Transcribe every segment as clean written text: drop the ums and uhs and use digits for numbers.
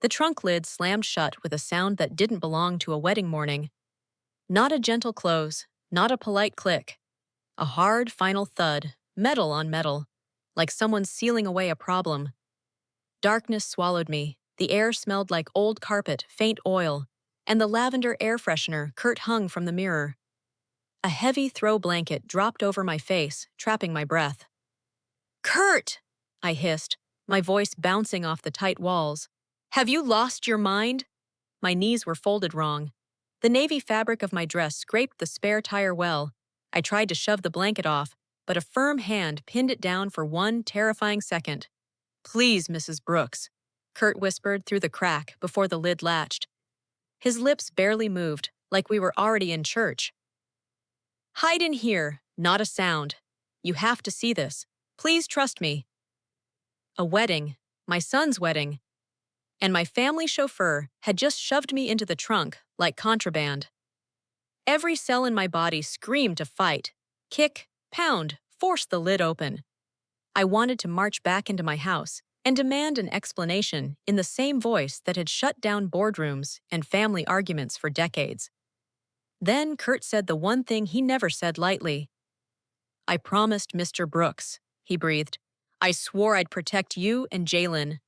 The trunk lid slammed shut with a sound that didn't belong to a wedding morning. Not a gentle close, not a polite click. A hard, final thud, metal on metal, like someone sealing away a problem. Darkness swallowed me. The air smelled like old carpet, faint oil, and the lavender air freshener Curt hung from the mirror. A heavy throw blanket dropped over my face, trapping my breath. "Curt!" I hissed, my voice bouncing off the tight walls. "Have you lost your mind?" My knees were folded wrong. The navy fabric of my dress scraped the spare tire well. I tried to shove the blanket off, but a firm hand pinned it down for one terrifying second. "Please, Mrs. Brooks," Curt whispered through the crack before the lid latched. His lips barely moved, like we were already in church. "Hide in here, not a sound. You have to see this. Please trust me." A wedding, my son's wedding, and my family chauffeur had just shoved me into the trunk like contraband. Every cell in my body screamed to fight, kick, pound, force the lid open. I wanted to march back into my house and demand an explanation in the same voice that had shut down boardrooms and family arguments for decades. Then Curt said the one thing he never said lightly. "I promised Mr. Brooks," he breathed. "I swore I'd protect you and Jalen."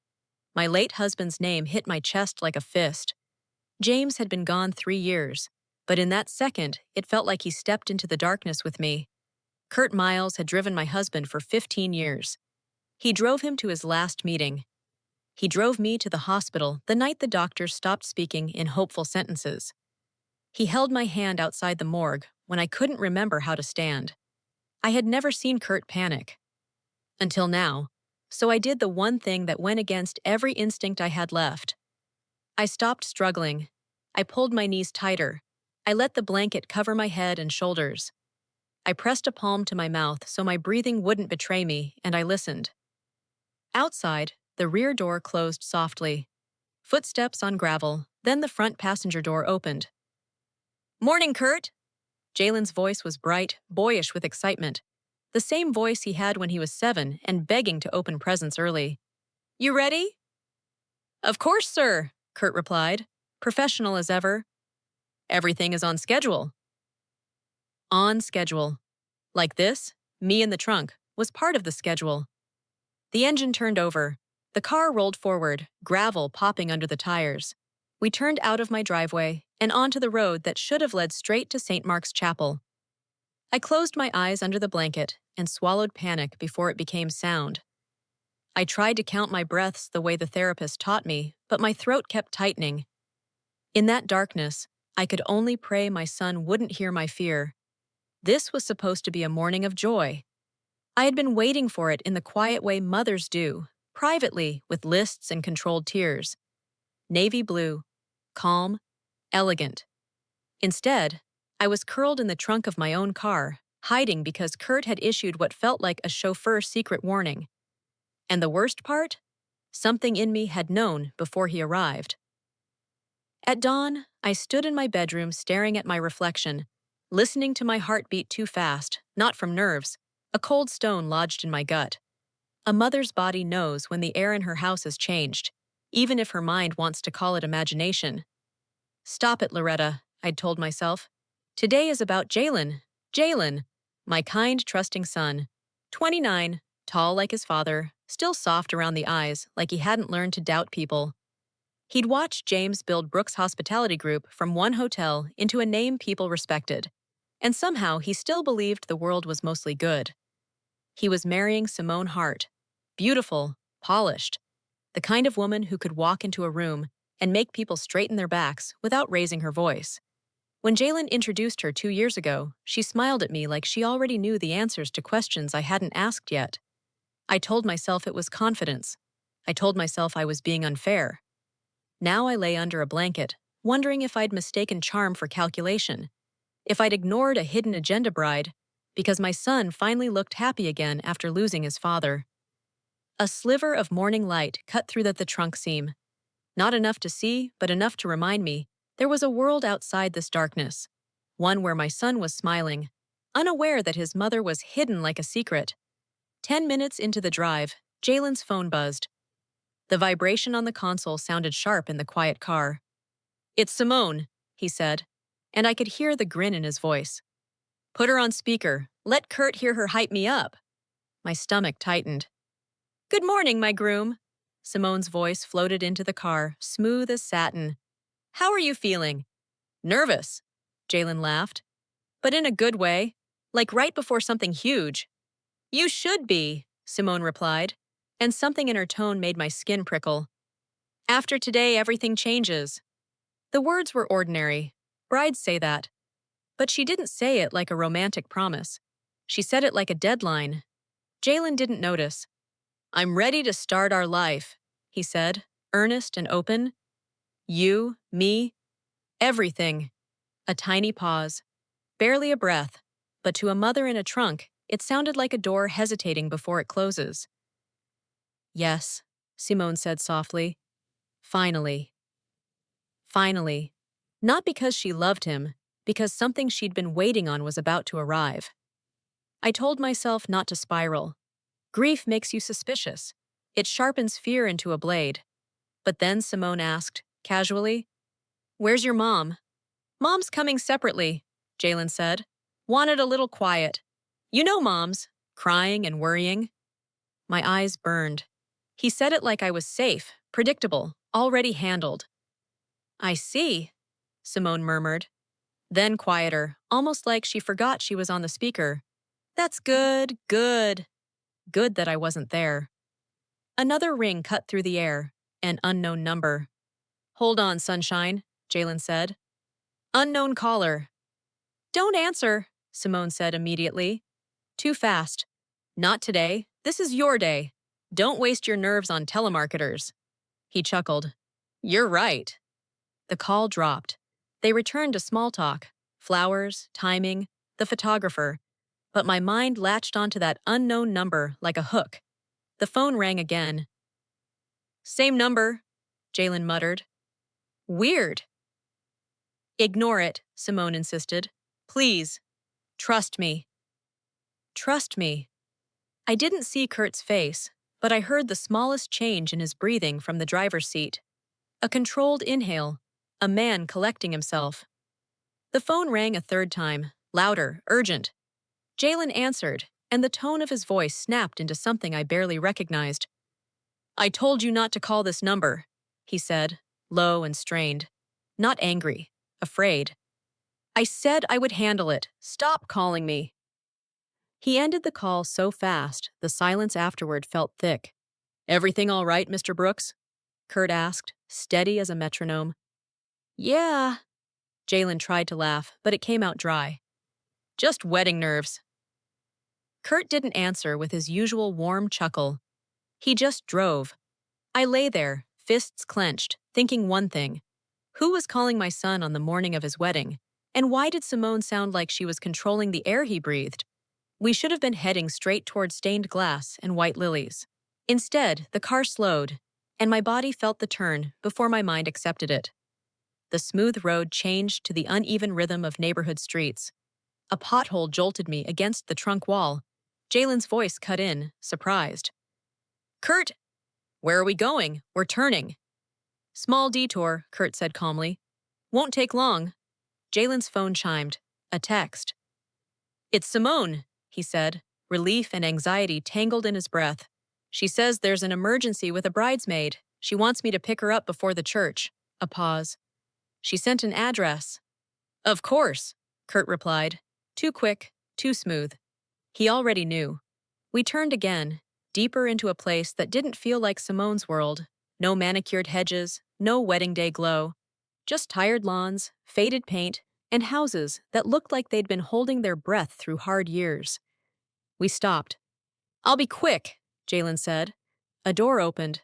My late husband's name hit my chest like a fist. James had been gone 3 years, but in that second, it felt like he stepped into the darkness with me. Curt Miles had driven my husband for 15 years. He drove him to his last meeting. He drove me to the hospital the night the doctors stopped speaking in hopeful sentences. He held my hand outside the morgue when I couldn't remember how to stand. I had never seen Curt panic. Until now, so I did the one thing that went against every instinct I had left. I stopped struggling. I pulled my knees tighter. I let the blanket cover my head and shoulders. I pressed a palm to my mouth so my breathing wouldn't betray me, and I listened. Outside, the rear door closed softly. Footsteps on gravel, then the front passenger door opened. "Morning, Curt!" Jalen's voice was bright, boyish with excitement. The same voice he had when he was 7 and begging to open presents early. "You ready?" "Of course, sir," Curt replied, professional as ever. "Everything is on schedule." On schedule. Like this, me in the trunk, was part of the schedule. The engine turned over. The car rolled forward, gravel popping under the tires. We turned out of my driveway and onto the road that should have led straight to St. Mark's Chapel. I closed my eyes under the blanket and swallowed panic before it became sound. I tried to count my breaths the way the therapist taught me, but my throat kept tightening. In that darkness, I could only pray my son wouldn't hear my fear. This was supposed to be a morning of joy. I had been waiting for it in the quiet way mothers do, privately with lists and controlled tears. Navy blue, calm, elegant. Instead, I was curled in the trunk of my own car, hiding because Curt had issued what felt like a chauffeur secret warning. And the worst part? Something in me had known before he arrived. At dawn, I stood in my bedroom staring at my reflection, listening to my heart beat too fast, not from nerves, a cold stone lodged in my gut. A mother's body knows when the air in her house has changed, even if her mind wants to call it imagination. "Stop it, Loretta," I'd told myself. "Today is about Jalen. Jalen, my kind, trusting son. 29, tall like his father, still soft around the eyes like he hadn't learned to doubt people. He'd watched James build Brooks Hospitality Group from one hotel into a name people respected, and somehow he still believed the world was mostly good. He was marrying Simone Hart, beautiful, polished, the kind of woman who could walk into a room and make people straighten their backs without raising her voice. When Jalen introduced her 2 years ago, she smiled at me like she already knew the answers to questions I hadn't asked yet. I told myself it was confidence. I told myself I was being unfair. Now I lay under a blanket, wondering if I'd mistaken charm for calculation, if I'd ignored a hidden agenda bride, because my son finally looked happy again after losing his father. A sliver of morning light cut through the trunk seam. Not enough to see, but enough to remind me there was a world outside this darkness, one where my son was smiling, unaware that his mother was hidden like a secret. 10 minutes into the drive, Jalen's phone buzzed. The vibration on the console sounded sharp in the quiet car. "It's Simone," he said, and I could hear the grin in his voice. "Put her on speaker. Let Curt hear her hype me up." My stomach tightened. "Good morning, my groom." Simone's voice floated into the car, smooth as satin. "How are you feeling?" "Nervous," Jalen laughed. "But in a good way, like right before something huge." "You should be," Simone replied, and something in her tone made my skin prickle. "After today, everything changes." The words were ordinary. Brides say that. But she didn't say it like a romantic promise. She said it like a deadline. Jalen didn't notice. "I'm ready to start our life," he said, earnest and open. "You, me, everything." A tiny pause. Barely a breath. But to a mother in a trunk, it sounded like a door hesitating before it closes. "Yes," Simone said softly. "Finally." Finally. Not because she loved him, because something she'd been waiting on was about to arrive. I told myself not to spiral. Grief makes you suspicious. It sharpens fear into a blade. But then Simone asked, casually, "Where's your mom?" "Mom's coming separately," Jalen said. "Wanted a little quiet. You know moms, crying and worrying." My eyes burned. He said it like I was safe, predictable, already handled. "I see," Simone murmured. Then quieter, almost like she forgot she was on the speaker. "That's good, good." Good that I wasn't there. Another ring cut through the air, an unknown number. "Hold on, sunshine," Jalen said. "Unknown caller." "Don't answer," Simone said immediately. "Too fast. Not today. This is your day. Don't waste your nerves on telemarketers." He chuckled. "You're right." The call dropped. They returned to small talk. Flowers, timing, the photographer. But my mind latched onto that unknown number like a hook. The phone rang again. "Same number," Jalen muttered. "Weird." "Ignore it," Simone insisted. "Please. Trust me." Trust me. I didn't see Curt's face, but I heard the smallest change in his breathing from the driver's seat. A controlled inhale, a man collecting himself. The phone rang a third time, louder, urgent. Jalen answered, and the tone of his voice snapped into something I barely recognized. "I told you not to call this number," he said, low and strained. Not angry, afraid. "I said I would handle it. Stop calling me." He ended the call so fast, the silence afterward felt thick. "Everything all right, Mr. Brooks?" Curt asked, steady as a metronome. "Yeah." Jalen tried to laugh, but it came out dry. "Just wedding nerves." Curt didn't answer with his usual warm chuckle. He just drove. I lay there, fists clenched, thinking one thing. Who was calling my son on the morning of his wedding? And why did Simone sound like she was controlling the air he breathed? We should have been heading straight toward stained glass and white lilies. Instead, the car slowed, and my body felt the turn before my mind accepted it. The smooth road changed to the uneven rhythm of neighborhood streets. A pothole jolted me against the trunk wall. Jalen's voice cut in, surprised. "Curt!" "Where are we going? We're turning." "Small detour," Curt said calmly. "Won't take long." Jalen's phone chimed. A text. "It's Simone," he said, relief and anxiety tangled in his breath. "She says there's an emergency with a bridesmaid. She wants me to pick her up before the church." A pause. "She sent an address." "Of course," Curt replied. Too quick, too smooth. He already knew. We turned again, deeper into a place that didn't feel like Simone's world. No manicured hedges, no wedding day glow. Just tired lawns, faded paint, and houses that looked like they'd been holding their breath through hard years. We stopped. "I'll be quick," Jalen said. A door opened.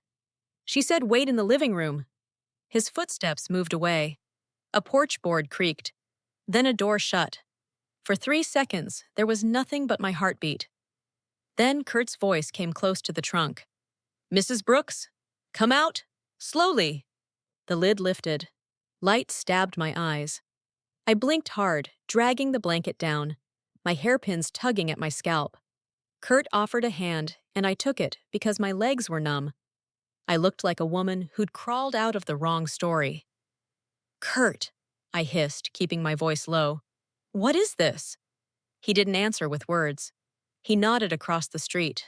"She said wait in the living room." His footsteps moved away. A porch board creaked. Then a door shut. For 3 seconds, there was nothing but my heartbeat. Then Curt's voice came close to the trunk. "Mrs. Brooks, come out, slowly." The lid lifted. Light stabbed my eyes. I blinked hard, dragging the blanket down, my hairpins tugging at my scalp. Curt offered a hand, and I took it because my legs were numb. I looked like a woman who'd crawled out of the wrong story. "Curt," I hissed, keeping my voice low. "What is this?" He didn't answer with words. He nodded across the street.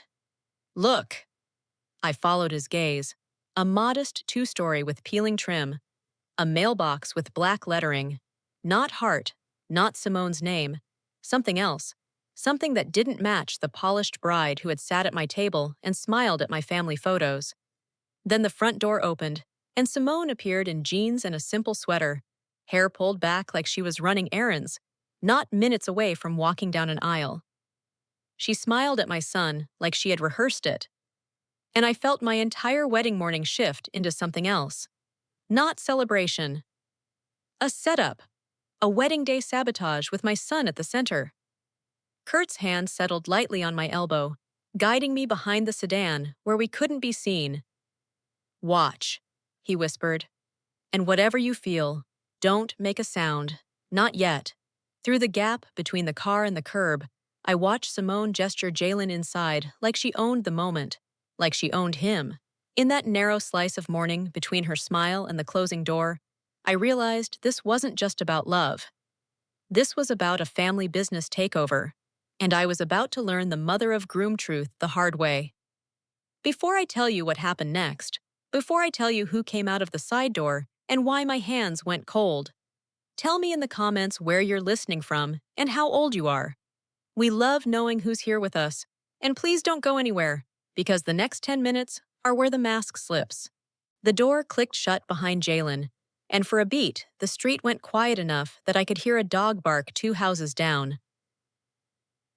"Look." I followed his gaze. A modest two-story with peeling trim. A mailbox with black lettering. Not Hart, not Simone's name. Something else. Something that didn't match the polished bride who had sat at my table and smiled at my family photos. Then the front door opened, and Simone appeared in jeans and a simple sweater, hair pulled back like she was running errands, not minutes away from walking down an aisle. She smiled at my son like she had rehearsed it, and I felt my entire wedding morning shift into something else. Not celebration. A setup. A wedding day sabotage with my son at the center. Curt's hand settled lightly on my elbow, guiding me behind the sedan where we couldn't be seen. "Watch," he whispered. "And whatever you feel, don't make a sound. Not yet." Through the gap between the car and the curb, I watched Simone gesture Jalen inside like she owned the moment, like she owned him. In that narrow slice of morning between her smile and the closing door, I realized this wasn't just about love. This was about a family business takeover, and I was about to learn the mother of groom truth the hard way. Before I tell you what happened next, before I tell you who came out of the side door and why my hands went cold, tell me in the comments where you're listening from and how old you are. We love knowing who's here with us, and please don't go anywhere, because the next 10 minutes are where the mask slips. The door clicked shut behind Jalen, and for a beat, the street went quiet enough that I could hear a dog bark 2 houses down.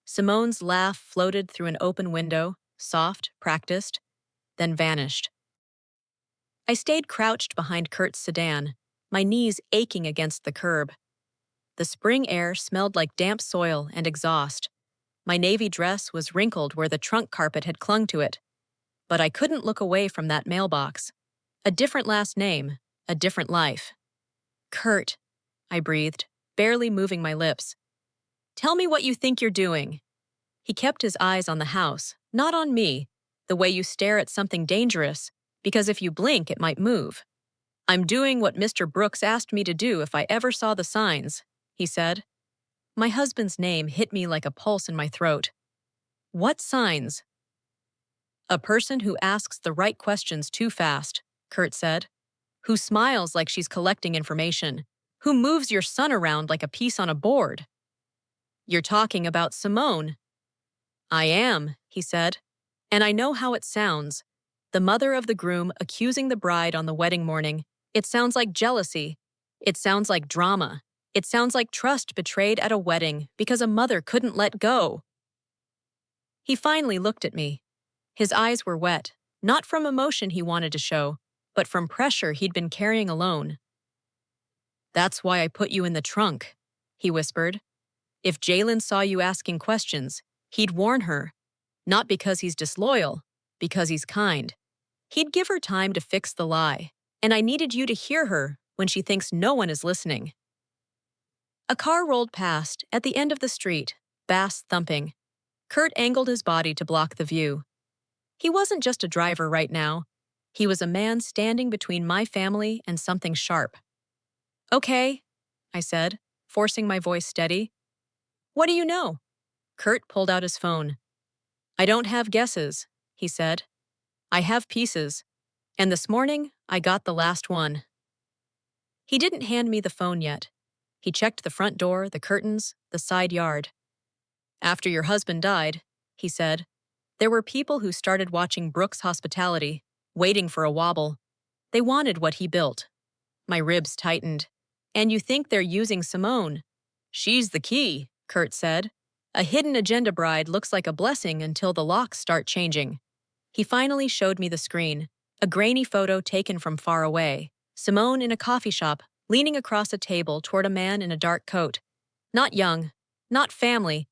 Simone's laugh floated through an open window, soft, practiced, then vanished. I stayed crouched behind Curt's sedan, my knees aching against the curb. The spring air smelled like damp soil and exhaust. My navy dress was wrinkled where the trunk carpet had clung to it. But I couldn't look away from that mailbox. A different last name, a different life. "Curt," I breathed, barely moving my lips. "Tell me what you think you're doing." He kept his eyes on the house, not on me, the way you stare at something dangerous, because if you blink, it might move. "I'm doing what Mr. Brooks asked me to do if I ever saw the signs," he said. My husband's name hit me like a pulse in my throat. "What signs?" "A person who asks the right questions too fast," Curt said. "Who smiles like she's collecting information. Who moves your son around like a piece on a board." "You're talking about Simone." "I am," he said. "And I know how it sounds. The mother of the groom accusing the bride on the wedding morning. It sounds like jealousy. It sounds like drama. It sounds like trust betrayed at a wedding because a mother couldn't let go." He finally looked at me. His eyes were wet, not from emotion he wanted to show, but from pressure he'd been carrying alone. "That's why I put you in the trunk," he whispered. "If Jalen saw you asking questions, he'd warn her. Not because he's disloyal, because he's kind. He'd give her time to fix the lie, and I needed you to hear her when she thinks no one is listening." A car rolled past at the end of the street, bass thumping. Curt angled his body to block the view. He wasn't just a driver right now. He was a man standing between my family and something sharp. "Okay," I said, forcing my voice steady. "What do you know?" Curt pulled out his phone. "I don't have guesses," he said. "I have pieces. And this morning, I got the last one." He didn't hand me the phone yet. He checked the front door, the curtains, the side yard. "After your husband died," he said, "there were people who started watching Brooks' hospitality, waiting for a wobble. They wanted what he built." My ribs tightened. "And you think they're using Simone?" "She's the key," Curt said. "A hidden agenda bride looks like a blessing until the locks start changing." He finally showed me the screen, a grainy photo taken from far away. Simone in a coffee shop, leaning across a table toward a man in a dark coat. Not young, not family,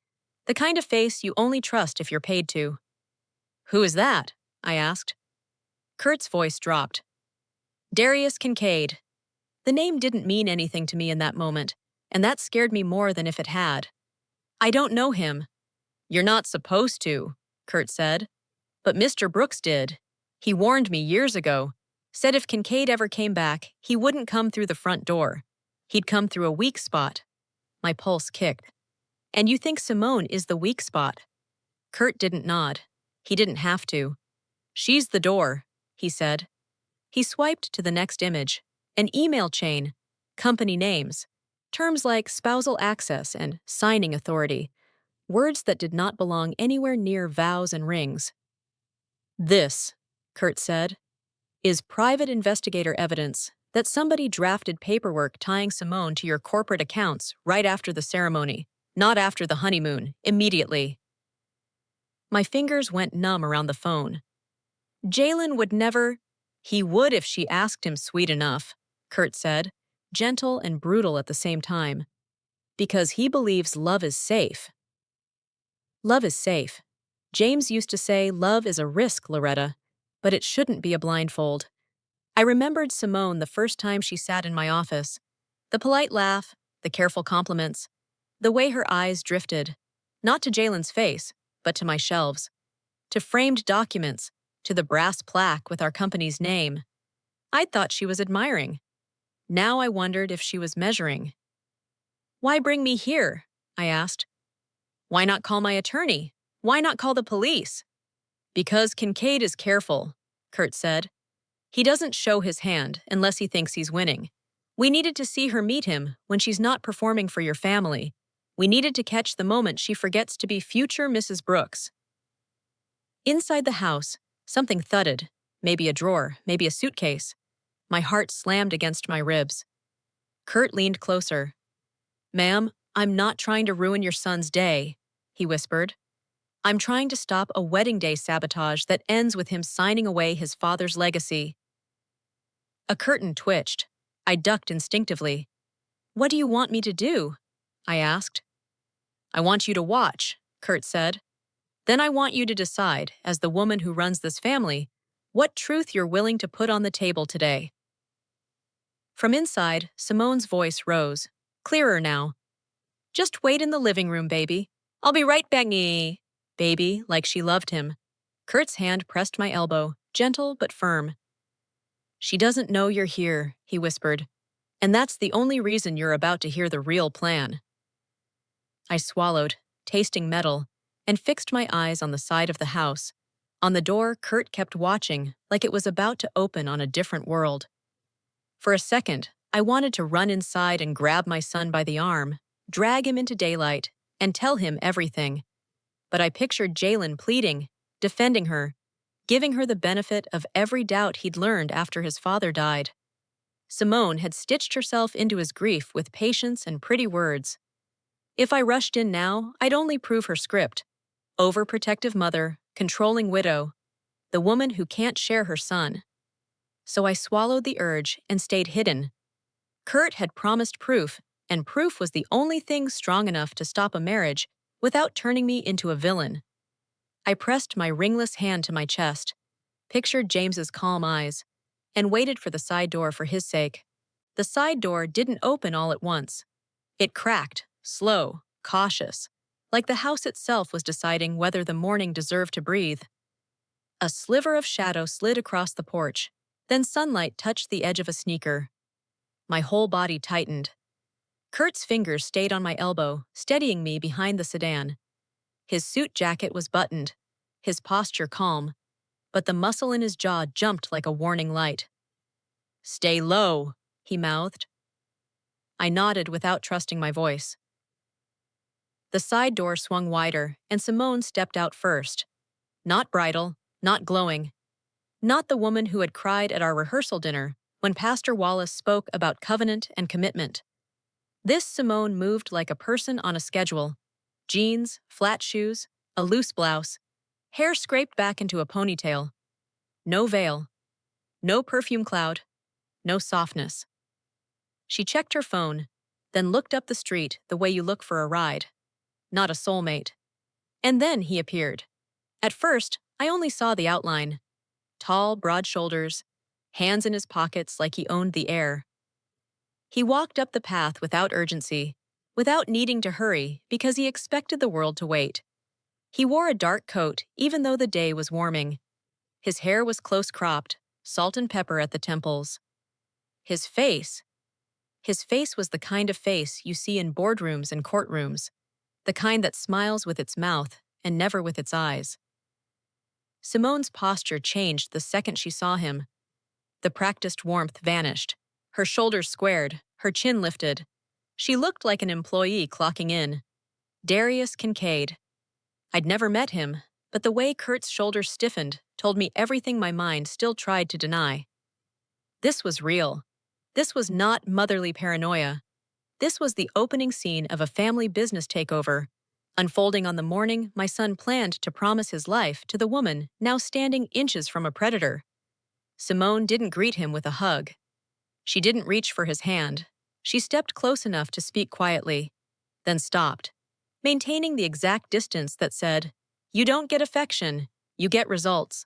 the kind of face you only trust if you're paid to. "Who is that?" I asked. Curt's voice dropped. "Darius Kincaid." The name didn't mean anything to me in that moment, and that scared me more than if it had. "I don't know him." "You're not supposed to," Curt said. "But Mr. Brooks did. He warned me years ago, said if Kincaid ever came back, he wouldn't come through the front door. He'd come through a weak spot. My pulse kicked. And you think Simone is the weak spot? Curt didn't nod. He didn't have to. She's the door, he said. He swiped to the next image. An email chain, company names, terms like spousal access and signing authority, words that did not belong anywhere near vows and rings. This, Curt said, is private investigator evidence that somebody drafted paperwork tying Simone to your corporate accounts right after the ceremony, not after the honeymoon, immediately. My fingers went numb around the phone. Jalen would never— He would if she asked him, sweet enough, Curt said, gentle and brutal at the same time. Because he believes love is safe. Love is safe. James used to say love is a risk, Loretta, but it shouldn't be a blindfold. I remembered Simone the first time she sat in my office. The polite laugh, the careful compliments, the way her eyes drifted, not to Jalen's face, but to my shelves, to framed documents, to the brass plaque with our company's name. I'd thought she was admiring. Now I wondered if she was measuring. Why bring me here? I asked. Why not call my attorney? Why not call the police? Because Kincaid is careful, Curt said. He doesn't show his hand unless he thinks he's winning. We needed to see her meet him when she's not performing for your family. We needed to catch the moment she forgets to be future Mrs. Brooks. Inside the house, something thudded, maybe a drawer, maybe a suitcase. My heart slammed against my ribs. Curt leaned closer. Ma'am, I'm not trying to ruin your son's day, he whispered. I'm trying to stop a wedding day sabotage that ends with him signing away his father's legacy. A curtain twitched. I ducked instinctively. What do you want me to do? I asked. I want you to watch, Curt said. Then I want you to decide, as the woman who runs this family, what truth you're willing to put on the table today. From inside, Simone's voice rose, clearer now. Just wait in the living room, baby. I'll be right back, baby, like she loved him. Curt's hand pressed my elbow, gentle but firm. She doesn't know you're here, he whispered, and that's the only reason you're about to hear the real plan. I swallowed, tasting metal, and fixed my eyes on the side of the house. On the door, Curt kept watching, like it was about to open on a different world. For a second, I wanted to run inside and grab my son by the arm, drag him into daylight, and tell him everything. But I pictured Jalen pleading, defending her, giving her the benefit of every doubt he'd learned after his father died. Simone had stitched herself into his grief with patience and pretty words. If I rushed in now, I'd only prove her script. Overprotective mother, controlling widow, the woman who can't share her son. So I swallowed the urge and stayed hidden. Curt had promised proof, and proof was the only thing strong enough to stop a marriage without turning me into a villain. I pressed my ringless hand to my chest, pictured James's calm eyes, and waited for the side door for his sake. The side door didn't open all at once. It cracked, slow, cautious, like the house itself was deciding whether the morning deserved to breathe. A sliver of shadow slid across the porch, then sunlight touched the edge of a sneaker. My whole body tightened. Curt's fingers stayed on my elbow, steadying me behind the sedan. His suit jacket was buttoned, his posture calm, but the muscle in his jaw jumped like a warning light. "Stay low," he mouthed. I nodded without trusting my voice. The side door swung wider, and Simone stepped out first. Not bridal, not glowing. Not the woman who had cried at our rehearsal dinner when Pastor Wallace spoke about covenant and commitment. This Simone moved like a person on a schedule. Jeans, flat shoes, a loose blouse, hair scraped back into a ponytail. No veil. No perfume cloud. No softness. She checked her phone, then looked up the street the way you look for a ride. Not a soulmate. And then he appeared. At first, I only saw the outline. Tall, broad shoulders, hands in his pockets like he owned the air. He walked up the path without urgency, without needing to hurry because he expected the world to wait. He wore a dark coat even though the day was warming. His hair was close-cropped, salt and pepper at the temples. His face was the kind of face you see in boardrooms and courtrooms, the kind that smiles with its mouth and never with its eyes. Simone's posture changed the second she saw him. The practiced warmth vanished. Her shoulders squared, her chin lifted. She looked like an employee clocking in. Darius Kincaid. I'd never met him, but the way Curt's shoulders stiffened told me everything my mind still tried to deny. This was real. This was not motherly paranoia. This was the opening scene of a family business takeover, unfolding on the morning my son planned to promise his life to the woman now standing inches from a predator. Simone didn't greet him with a hug. She didn't reach for his hand. She stepped close enough to speak quietly, then stopped, maintaining the exact distance that said, "You don't get affection, you get results."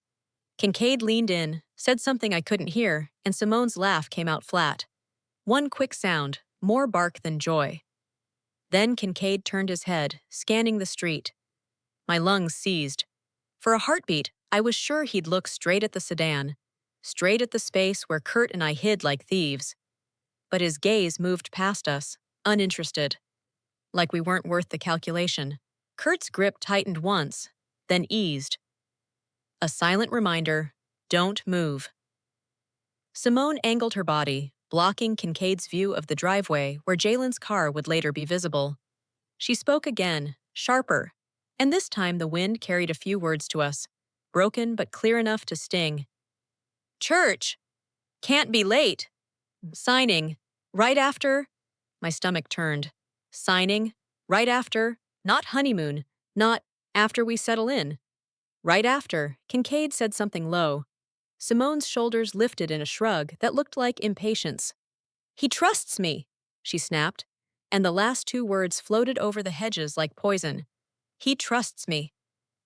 Kincaid leaned in, said something I couldn't hear, and Simone's laugh came out flat. One quick sound, more bark than joy. Then Kincaid turned his head, scanning the street. My lungs seized. For a heartbeat, I was sure he'd look straight at the sedan, straight at the space where Curt and I hid like thieves. But his gaze moved past us, uninterested. Like we weren't worth the calculation. Curt's grip tightened once, then eased. A silent reminder, don't move. Simone angled her body, blocking Kincaid's view of the driveway where Jalen's car would later be visible. She spoke again, sharper, and this time the wind carried a few words to us, broken but clear enough to sting. Church! Can't be late! Signing, right after... My stomach turned. Signing, right after, not honeymoon, not after we settle in. Right after, Kincaid said something low. Simone's shoulders lifted in a shrug that looked like impatience. He trusts me, she snapped, and the last two words floated over the hedges like poison. He trusts me.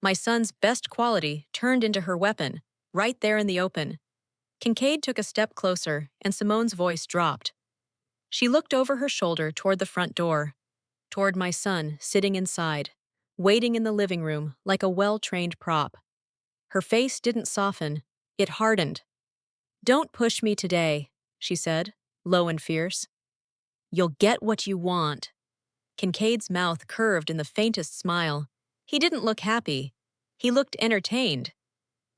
My son's best quality turned into her weapon, right there in the open. Kincaid took a step closer, and Simone's voice dropped. She looked over her shoulder toward the front door, toward my son sitting inside, waiting in the living room like a well-trained prop. Her face didn't soften, it hardened. Don't push me today, she said, low and fierce. You'll get what you want. Kincaid's mouth curved in the faintest smile. He didn't look happy. He looked entertained.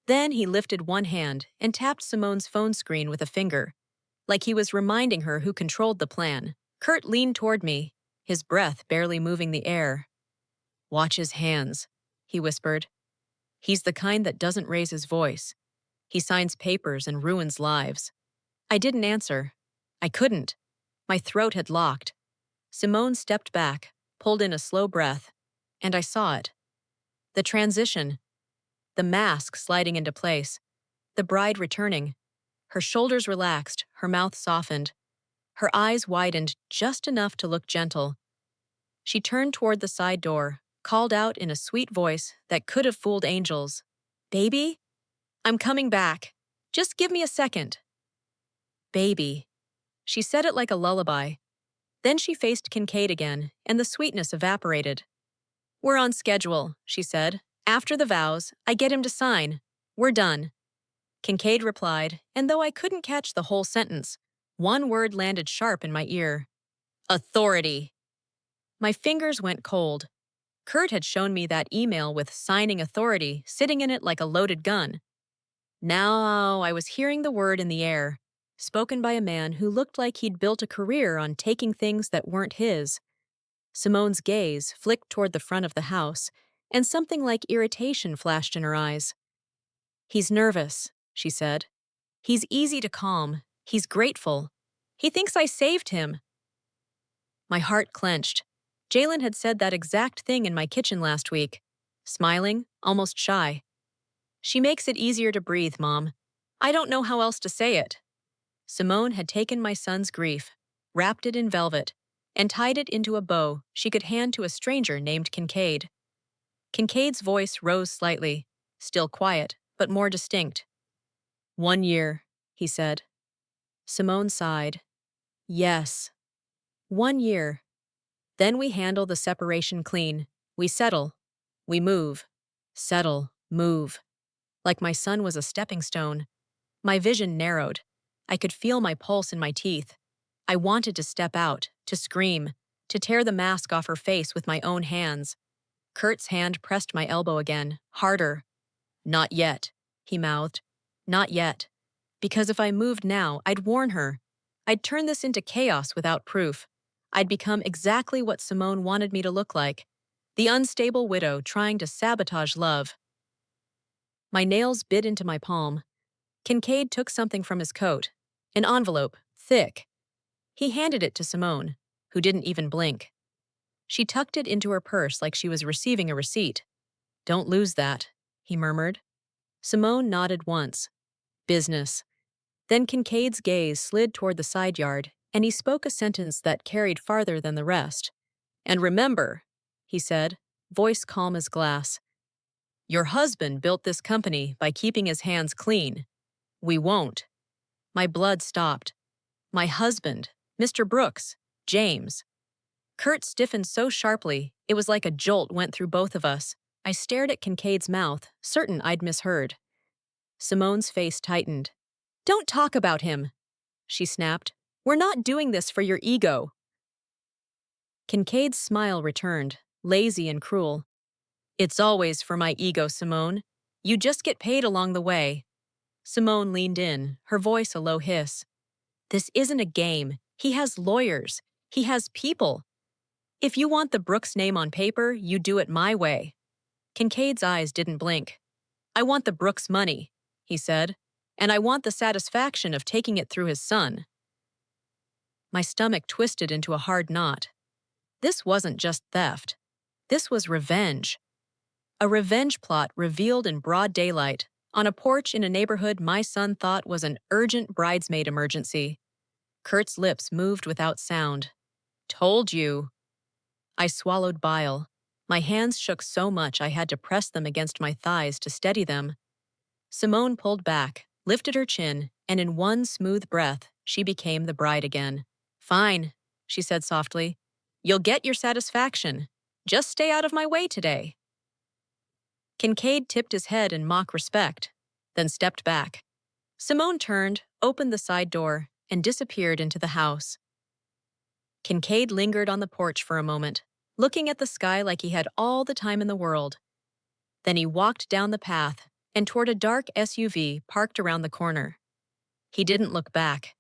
Then he lifted one hand and tapped Simone's phone screen with a finger, like he was reminding her who controlled the plan. Curt leaned toward me, his breath barely moving the air. Watch his hands, he whispered. He's the kind that doesn't raise his voice. He signs papers and ruins lives. I didn't answer. I couldn't. My throat had locked. Simone stepped back, pulled in a slow breath, and I saw it. The transition. The mask sliding into place. The bride returning. Her shoulders relaxed, her mouth softened. Her eyes widened just enough to look gentle. She turned toward the side door, called out in a sweet voice that could have fooled angels. Baby? I'm coming back. Just give me a second. Baby. She said it like a lullaby. Then she faced Kincaid again, and the sweetness evaporated. We're on schedule, she said. After the vows, I get him to sign. We're done. Kincaid replied, and though I couldn't catch the whole sentence, one word landed sharp in my ear. Authority. My fingers went cold. Curt had shown me that email with signing authority sitting in it like a loaded gun. Now I was hearing the word in the air, spoken by a man who looked like he'd built a career on taking things that weren't his. Simone's gaze flicked toward the front of the house, and something like irritation flashed in her eyes. He's nervous, she said. He's easy to calm. He's grateful. He thinks I saved him. My heart clenched. Jalen had said that exact thing in my kitchen last week, smiling, almost shy. She makes it easier to breathe, Mom. I don't know how else to say it. Simone had taken my son's grief, wrapped it in velvet, and tied it into a bow she could hand to a stranger named Kincaid. Kincaid's voice rose slightly, still quiet, but more distinct. 1 year, he said. Simone sighed. Yes. 1 year. Then we handle the separation clean. We settle. We move. Settle. Move. like my son was a stepping stone. My vision narrowed. I could feel my pulse in my teeth. I wanted to step out, to scream, to tear the mask off her face with my own hands. Curt's hand pressed my elbow again, harder. "Not yet," he mouthed. "Not yet. Because if I moved now, I'd warn her. I'd turn this into chaos without proof. I'd become exactly what Simone wanted me to look like. The unstable widow trying to sabotage love." My nails bit into my palm. Kincaid took something from his coat. An envelope, thick. He handed it to Simone, who didn't even blink. She tucked it into her purse like she was receiving a receipt. "Don't lose that," he murmured. Simone nodded once. "Business." Then Kincaid's gaze slid toward the side yard, and he spoke a sentence that carried farther than the rest. "And remember," he said, voice calm as glass, "your husband built this company by keeping his hands clean. We won't." My blood stopped. My husband, Mr. Brooks, James. Curt stiffened so sharply, it was like a jolt went through both of us. I stared at Kincaid's mouth, certain I'd misheard. Simone's face tightened. "Don't talk about him," she snapped. "We're not doing this for your ego." Kincaid's smile returned, lazy and cruel. "It's always for my ego, Simone. You just get paid along the way." Simone leaned in, her voice a low hiss. "This isn't a game. He has lawyers. He has people. If you want the Brooks name on paper, you do it my way." Kincaid's eyes didn't blink. "I want the Brooks money," he said, "and I want the satisfaction of taking it through his son." My stomach twisted into a hard knot. This wasn't just theft. This was revenge. A revenge plot revealed in broad daylight, on a porch in a neighborhood my son thought was an urgent bridesmaid emergency. Curt's lips moved without sound. "Told you." I swallowed bile. My hands shook so much I had to press them against my thighs to steady them. Simone pulled back, lifted her chin, and in one smooth breath, she became the bride again. "Fine," she said softly. "You'll get your satisfaction. Just stay out of my way today." Kincaid tipped his head in mock respect, then stepped back. Simone turned, opened the side door, and disappeared into the house. Kincaid lingered on the porch for a moment, looking at the sky like he had all the time in the world. Then he walked down the path and toward a dark SUV parked around the corner. He didn't look back,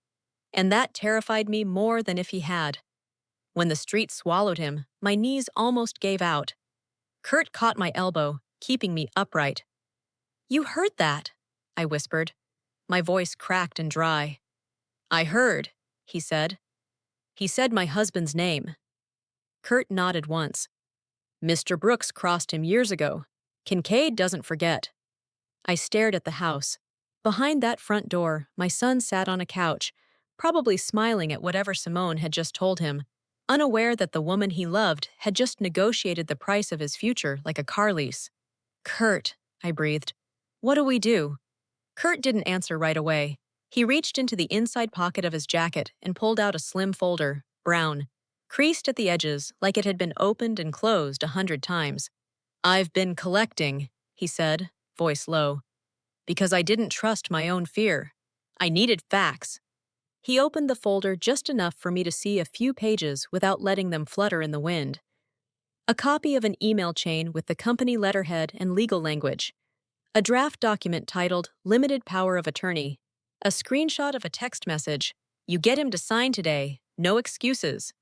and that terrified me more than if he had. When the street swallowed him, my knees almost gave out. Curt caught my elbow, keeping me upright. "You heard that," I whispered. My voice cracked and dry. "I heard," he said. "He said my husband's name." Curt nodded once. "Mr. Brooks crossed him years ago. Kincaid doesn't forget." I stared at the house. Behind that front door, my son sat on a couch, probably smiling at whatever Simone had just told him, unaware that the woman he loved had just negotiated the price of his future like a car lease. "Curt," I breathed. "What do we do?" Curt didn't answer right away. He reached into the inside pocket of his jacket and pulled out a slim folder, brown, creased at the edges like it had been opened and closed 100 times. "I've been collecting," he said, voice low, "because I didn't trust my own fear. I needed facts." He opened the folder just enough for me to see a few pages without letting them flutter in the wind. A copy of an email chain with the company letterhead and legal language. A draft document titled Limited Power of Attorney. A screenshot of a text message. "You get him to sign today. No excuses."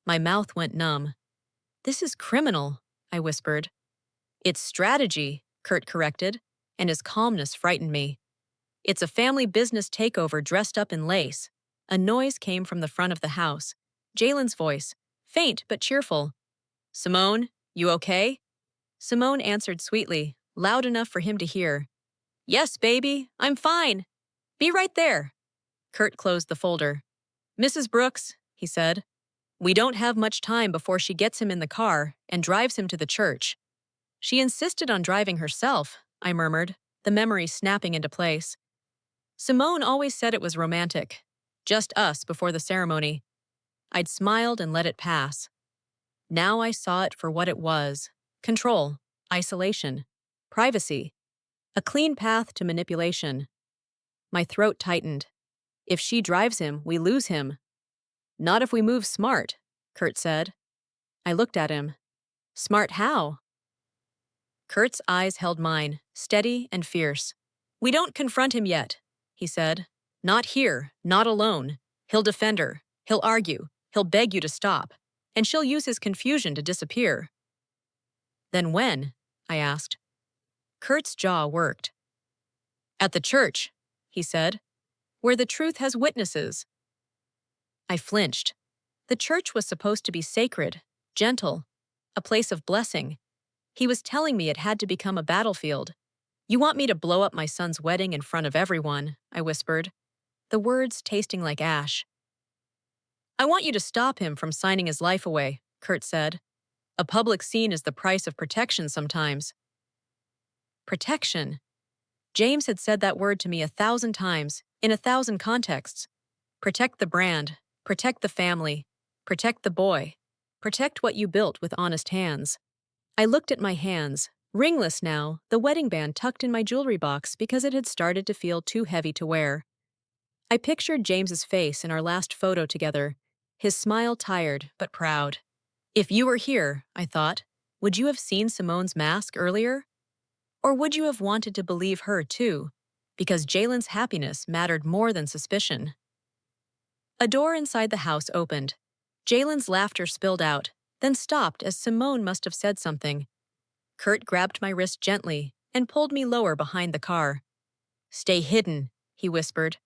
My mouth went numb. "This is criminal," I whispered. "It's strategy," Curt corrected, and his calmness frightened me. "It's a family business takeover dressed up in lace." A noise came from the front of the house. Jalen's voice, faint but cheerful. "Simone, you okay?" Simone answered sweetly, loud enough for him to hear. "Yes, baby, I'm fine. Be right there." Curt closed the folder. "Mrs. Brooks," he said, "we don't have much time before she gets him in the car and drives him to the church." "She insisted on driving herself," I murmured, the memory snapping into place. "Simone always said it was romantic. Just us before the ceremony." I'd smiled and let it pass. Now I saw it for what it was. Control, isolation, privacy. A clean path to manipulation. My throat tightened. If she drives him, we lose him. Not if we move smart, Curt said. I looked at him. Smart how? Curt's eyes held mine, steady and fierce. We don't confront him yet, he said. Not here, not alone. He'll defend her. He'll argue. He'll beg you to stop. And she'll use his confusion to disappear. Then when? I asked. Curt's jaw worked. At the church, he said, where the truth has witnesses. I flinched. The church was supposed to be sacred, gentle, a place of blessing. He was telling me it had to become a battlefield. You want me to blow up my son's wedding in front of everyone, I whispered, the words tasting like ash. I want you to stop him from signing his life away, Curt said. A public scene is the price of protection sometimes. Protection. James had said that word to me 1,000 times, in 1,000 contexts. Protect the brand, protect the family, protect the boy, protect what you built with honest hands. I looked at my hands, ringless now, the wedding band tucked in my jewelry box because it had started to feel too heavy to wear. I pictured James's face in our last photo together, his smile tired but proud. If you were here, I thought, would you have seen Simone's mask earlier? Or would you have wanted to believe her too, because Jalen's happiness mattered more than suspicion? A door inside the house opened. Jalen's laughter spilled out, then stopped as Simone must have said something. Curt grabbed my wrist gently and pulled me lower behind the car. Stay hidden, he whispered.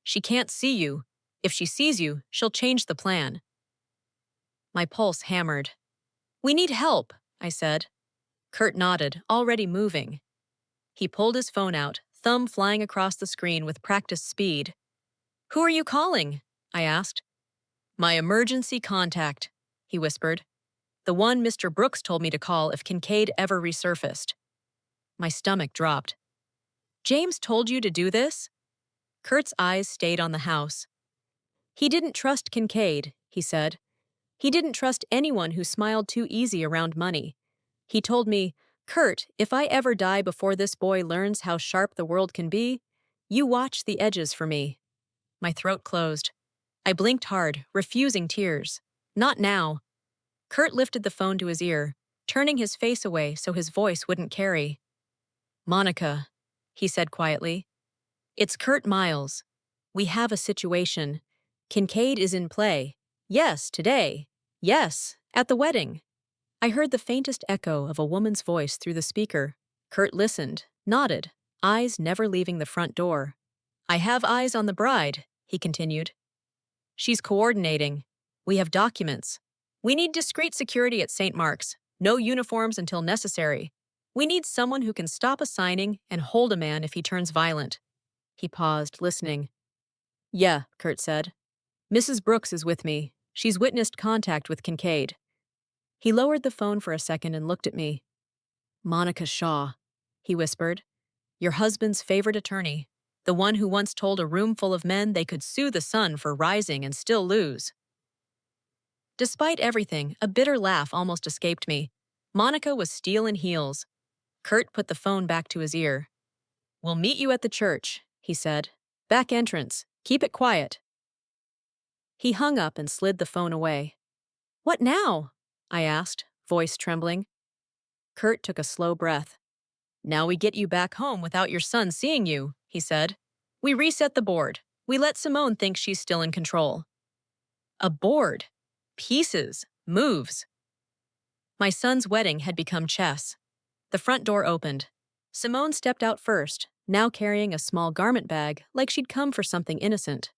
She can't see you. If she sees you, she'll change the plan. My pulse hammered. We need help, I said. Curt nodded, already moving. He pulled his phone out, thumb flying across the screen with practiced speed. Who are you calling? I asked. My emergency contact, he whispered. The one Mr. Brooks told me to call if Kincaid ever resurfaced. My stomach dropped. James told you to do this? Curt's eyes stayed on the house. He didn't trust Kincaid, he said. He didn't trust anyone who smiled too easy around money. He told me, Curt, if I ever die before this boy learns how sharp the world can be, you watch the edges for me. My throat closed. I blinked hard, refusing tears. Not now. Curt lifted the phone to his ear, turning his face away so his voice wouldn't carry. Monica, he said quietly. It's Curt Miles. We have a situation. Kincaid is in play. Yes, today. Yes, at the wedding. I heard the faintest echo of a woman's voice through the speaker. Curt listened, nodded, eyes never leaving the front door. I have eyes on the bride, he continued. She's coordinating. We have documents. We need discreet security at St. Mark's. No uniforms until necessary. We need someone who can stop a signing and hold a man if he turns violent. He paused, listening. Yeah, Curt said. Mrs. Brooks is with me. She's witnessed contact with Kincaid. He lowered the phone for a second and looked at me. Monica Shaw, he whispered. Your husband's favorite attorney. The one who once told a room full of men they could sue the sun for rising and still lose. Despite everything, a bitter laugh almost escaped me. Monica was steel in heels. Curt put the phone back to his ear. We'll meet you at the church, he said. Back entrance. Keep it quiet. He hung up and slid the phone away. What now? I asked, voice trembling. Curt took a slow breath. Now we get you back home without your son seeing you, he said. We reset the board. We let Simone think she's still in control. A board. Pieces. Moves. My son's wedding had become chess. The front door opened. Simone stepped out first, now carrying a small garment bag like she'd come for something innocent.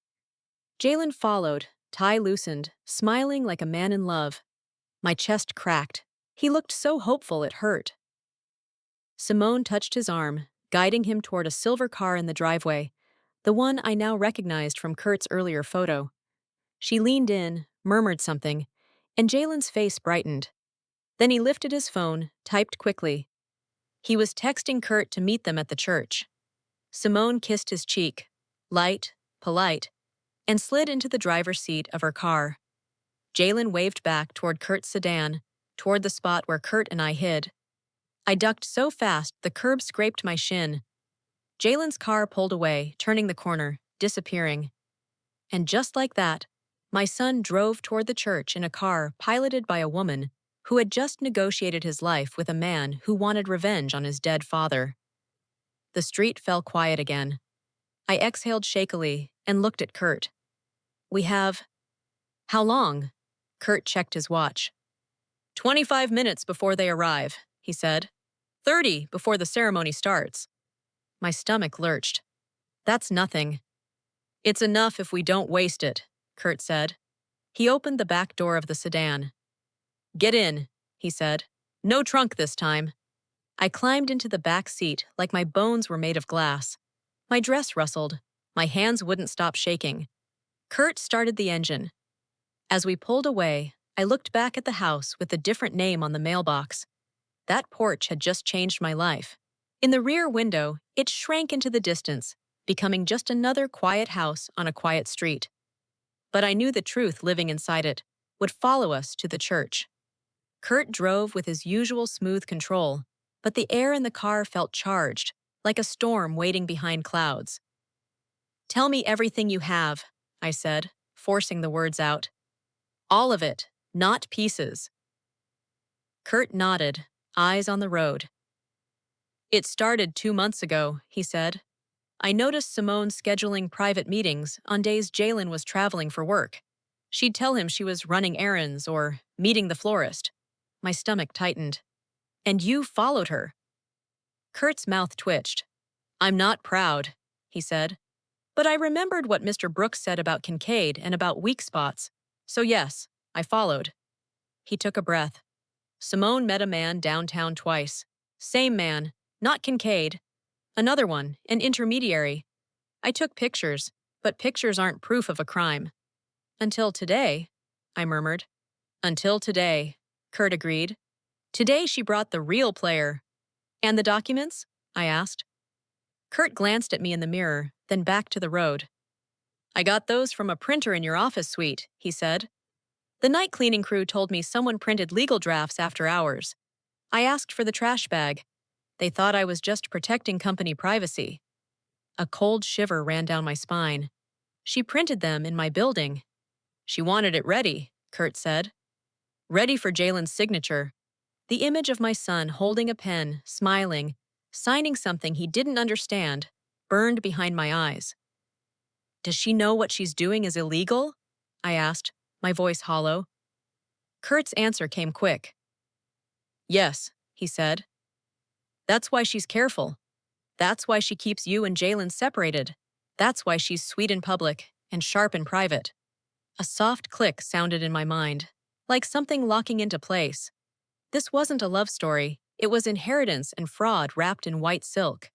Jalen followed, tie loosened, smiling like a man in love. My chest cracked. He looked so hopeful it hurt. Simone touched his arm, guiding him toward a silver car in the driveway, the one I now recognized from Curt's earlier photo. She leaned in, murmured something, and Jalen's face brightened. Then he lifted his phone, typed quickly. He was texting Curt to meet them at the church. Simone kissed his cheek, light, polite, and slid into the driver's seat of her car. Jalen waved back toward Curt's sedan, toward the spot where Curt and I hid. I ducked so fast the curb scraped my shin. Jalen's car pulled away, turning the corner, disappearing. And just like that, my son drove toward the church in a car piloted by a woman who had just negotiated his life with a man who wanted revenge on his dead father. The street fell quiet again. I exhaled shakily and looked at Curt. We have... How long? Curt checked his watch. 25 minutes before they arrive, he said. 30 before the ceremony starts. My stomach lurched. That's nothing. It's enough if we don't waste it, Curt said. He opened the back door of the sedan. Get in, he said. No trunk this time. I climbed into the back seat like my bones were made of glass. My dress rustled. My hands wouldn't stop shaking. Curt started the engine. As we pulled away, I looked back at the house with a different name on the mailbox. That porch had just changed my life. In the rear window, it shrank into the distance, becoming just another quiet house on a quiet street. But I knew the truth living inside it would follow us to the church. Curt drove with his usual smooth control, but the air in the car felt charged, like a storm waiting behind clouds. Tell me everything you have, I said, forcing the words out. All of it, not pieces. Curt nodded, eyes on the road. It started 2 months ago, he said. I noticed Simone scheduling private meetings on days Jalen was traveling for work. She'd tell him she was running errands or meeting the florist. My stomach tightened. And you followed her. Curt's mouth twitched. I'm not proud, he said. But I remembered what Mr. Brooks said about Kincaid and about weak spots. So yes, I followed. He took a breath. Simone met a man downtown twice. Same man, not Kincaid. Another one, an intermediary. I took pictures, but pictures aren't proof of a crime. Until today, I murmured. Until today, Curt agreed. Today she brought the real player. And the documents? I asked. Curt glanced at me in the mirror, then back to the road. I got those from a printer in your office suite, he said. The night cleaning crew told me someone printed legal drafts after hours. I asked for the trash bag. They thought I was just protecting company privacy. A cold shiver ran down my spine. She printed them in my building. She wanted it ready, Curt said. Ready for Jalen's signature. The image of my son holding a pen, smiling, signing something he didn't understand, burned behind my eyes. Does she know what she's doing is illegal? I asked, my voice hollow. Curt's answer came quick. Yes, he said. That's why she's careful. That's why she keeps you and Jalen separated. That's why she's sweet in public and sharp in private. A soft click sounded in my mind, like something locking into place. This wasn't a love story. It was inheritance and fraud wrapped in white silk.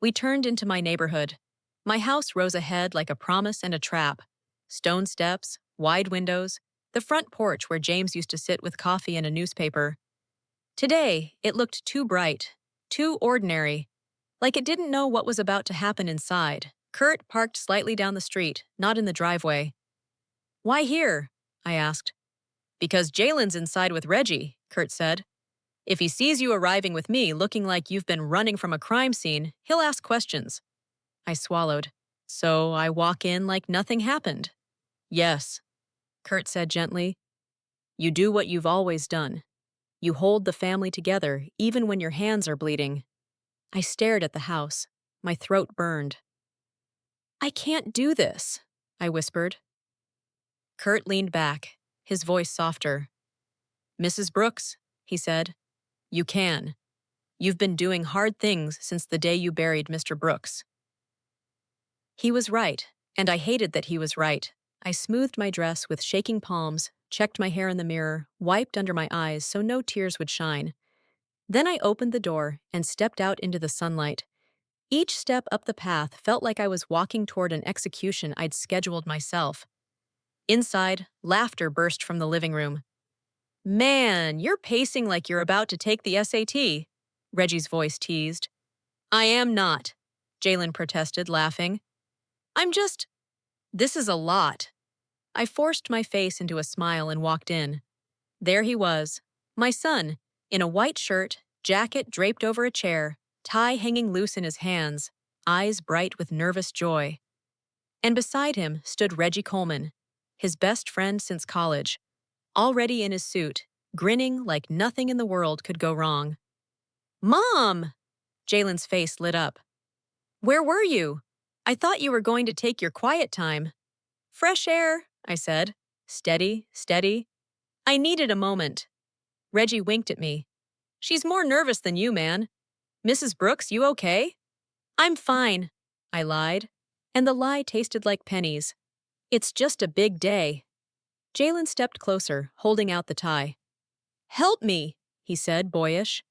We turned into my neighborhood. My house rose ahead like a promise and a trap. Stone steps, wide windows, the front porch where James used to sit with coffee and a newspaper. Today, it looked too bright, too ordinary, like it didn't know what was about to happen inside. Curt parked slightly down the street, not in the driveway. Why here? I asked. Because Jalen's inside with Reggie, Curt said. If he sees you arriving with me looking like you've been running from a crime scene, he'll ask questions. I swallowed. So I walk in like nothing happened. Yes, Curt said gently. You do what you've always done. You hold the family together even when your hands are bleeding. I stared at the house. My throat burned. I can't do this, I whispered. Curt leaned back, his voice softer. Mrs. Brooks, he said, you can. You've been doing hard things since the day you buried Mr. Brooks. He was right, and I hated that he was right. I smoothed my dress with shaking palms, checked my hair in the mirror, wiped under my eyes so no tears would shine. Then I opened the door and stepped out into the sunlight. Each step up the path felt like I was walking toward an execution I'd scheduled myself. Inside, laughter burst from the living room. Man, you're pacing like you're about to take the SAT, Reggie's voice teased. I am not, Jalen protested, laughing. This is a lot. I forced my face into a smile and walked in. There he was, my son, in a white shirt Jacket draped over a chair, tie hanging loose in his hands, eyes bright with nervous joy. And beside him stood Reggie Coleman, his best friend since college, already in his suit, grinning like nothing in the world could go wrong. "Mom!" Jalen's face lit up. "Where were you? I thought you were going to take your quiet time." "Fresh air," I said. Steady, steady. I needed a moment. Reggie winked at me. "She's more nervous than you, man. Mrs. Brooks, you okay?" "I'm fine," I lied, and the lie tasted like pennies. "It's just a big day." Jalen stepped closer, holding out the tie. "Help me," he said, boyish.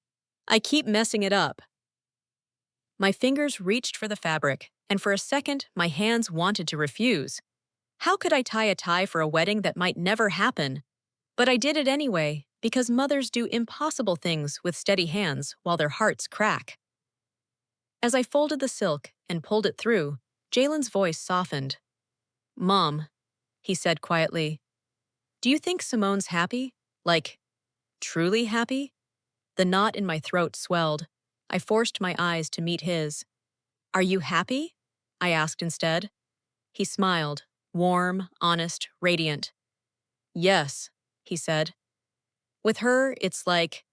"I keep messing it up." My fingers reached for the fabric, and for a second, my hands wanted to refuse. How could I tie a tie for a wedding that might never happen? But I did it anyway, because mothers do impossible things with steady hands while their hearts crack. As I folded the silk and pulled it through, Jalen's voice softened. "Mom," he said quietly, "do you think Simone's happy? Like, truly happy?" The knot in my throat swelled. I forced my eyes to meet his. "Are you happy?" I asked instead. He smiled, warm, honest, radiant. "Yes," he said. "With her, it's like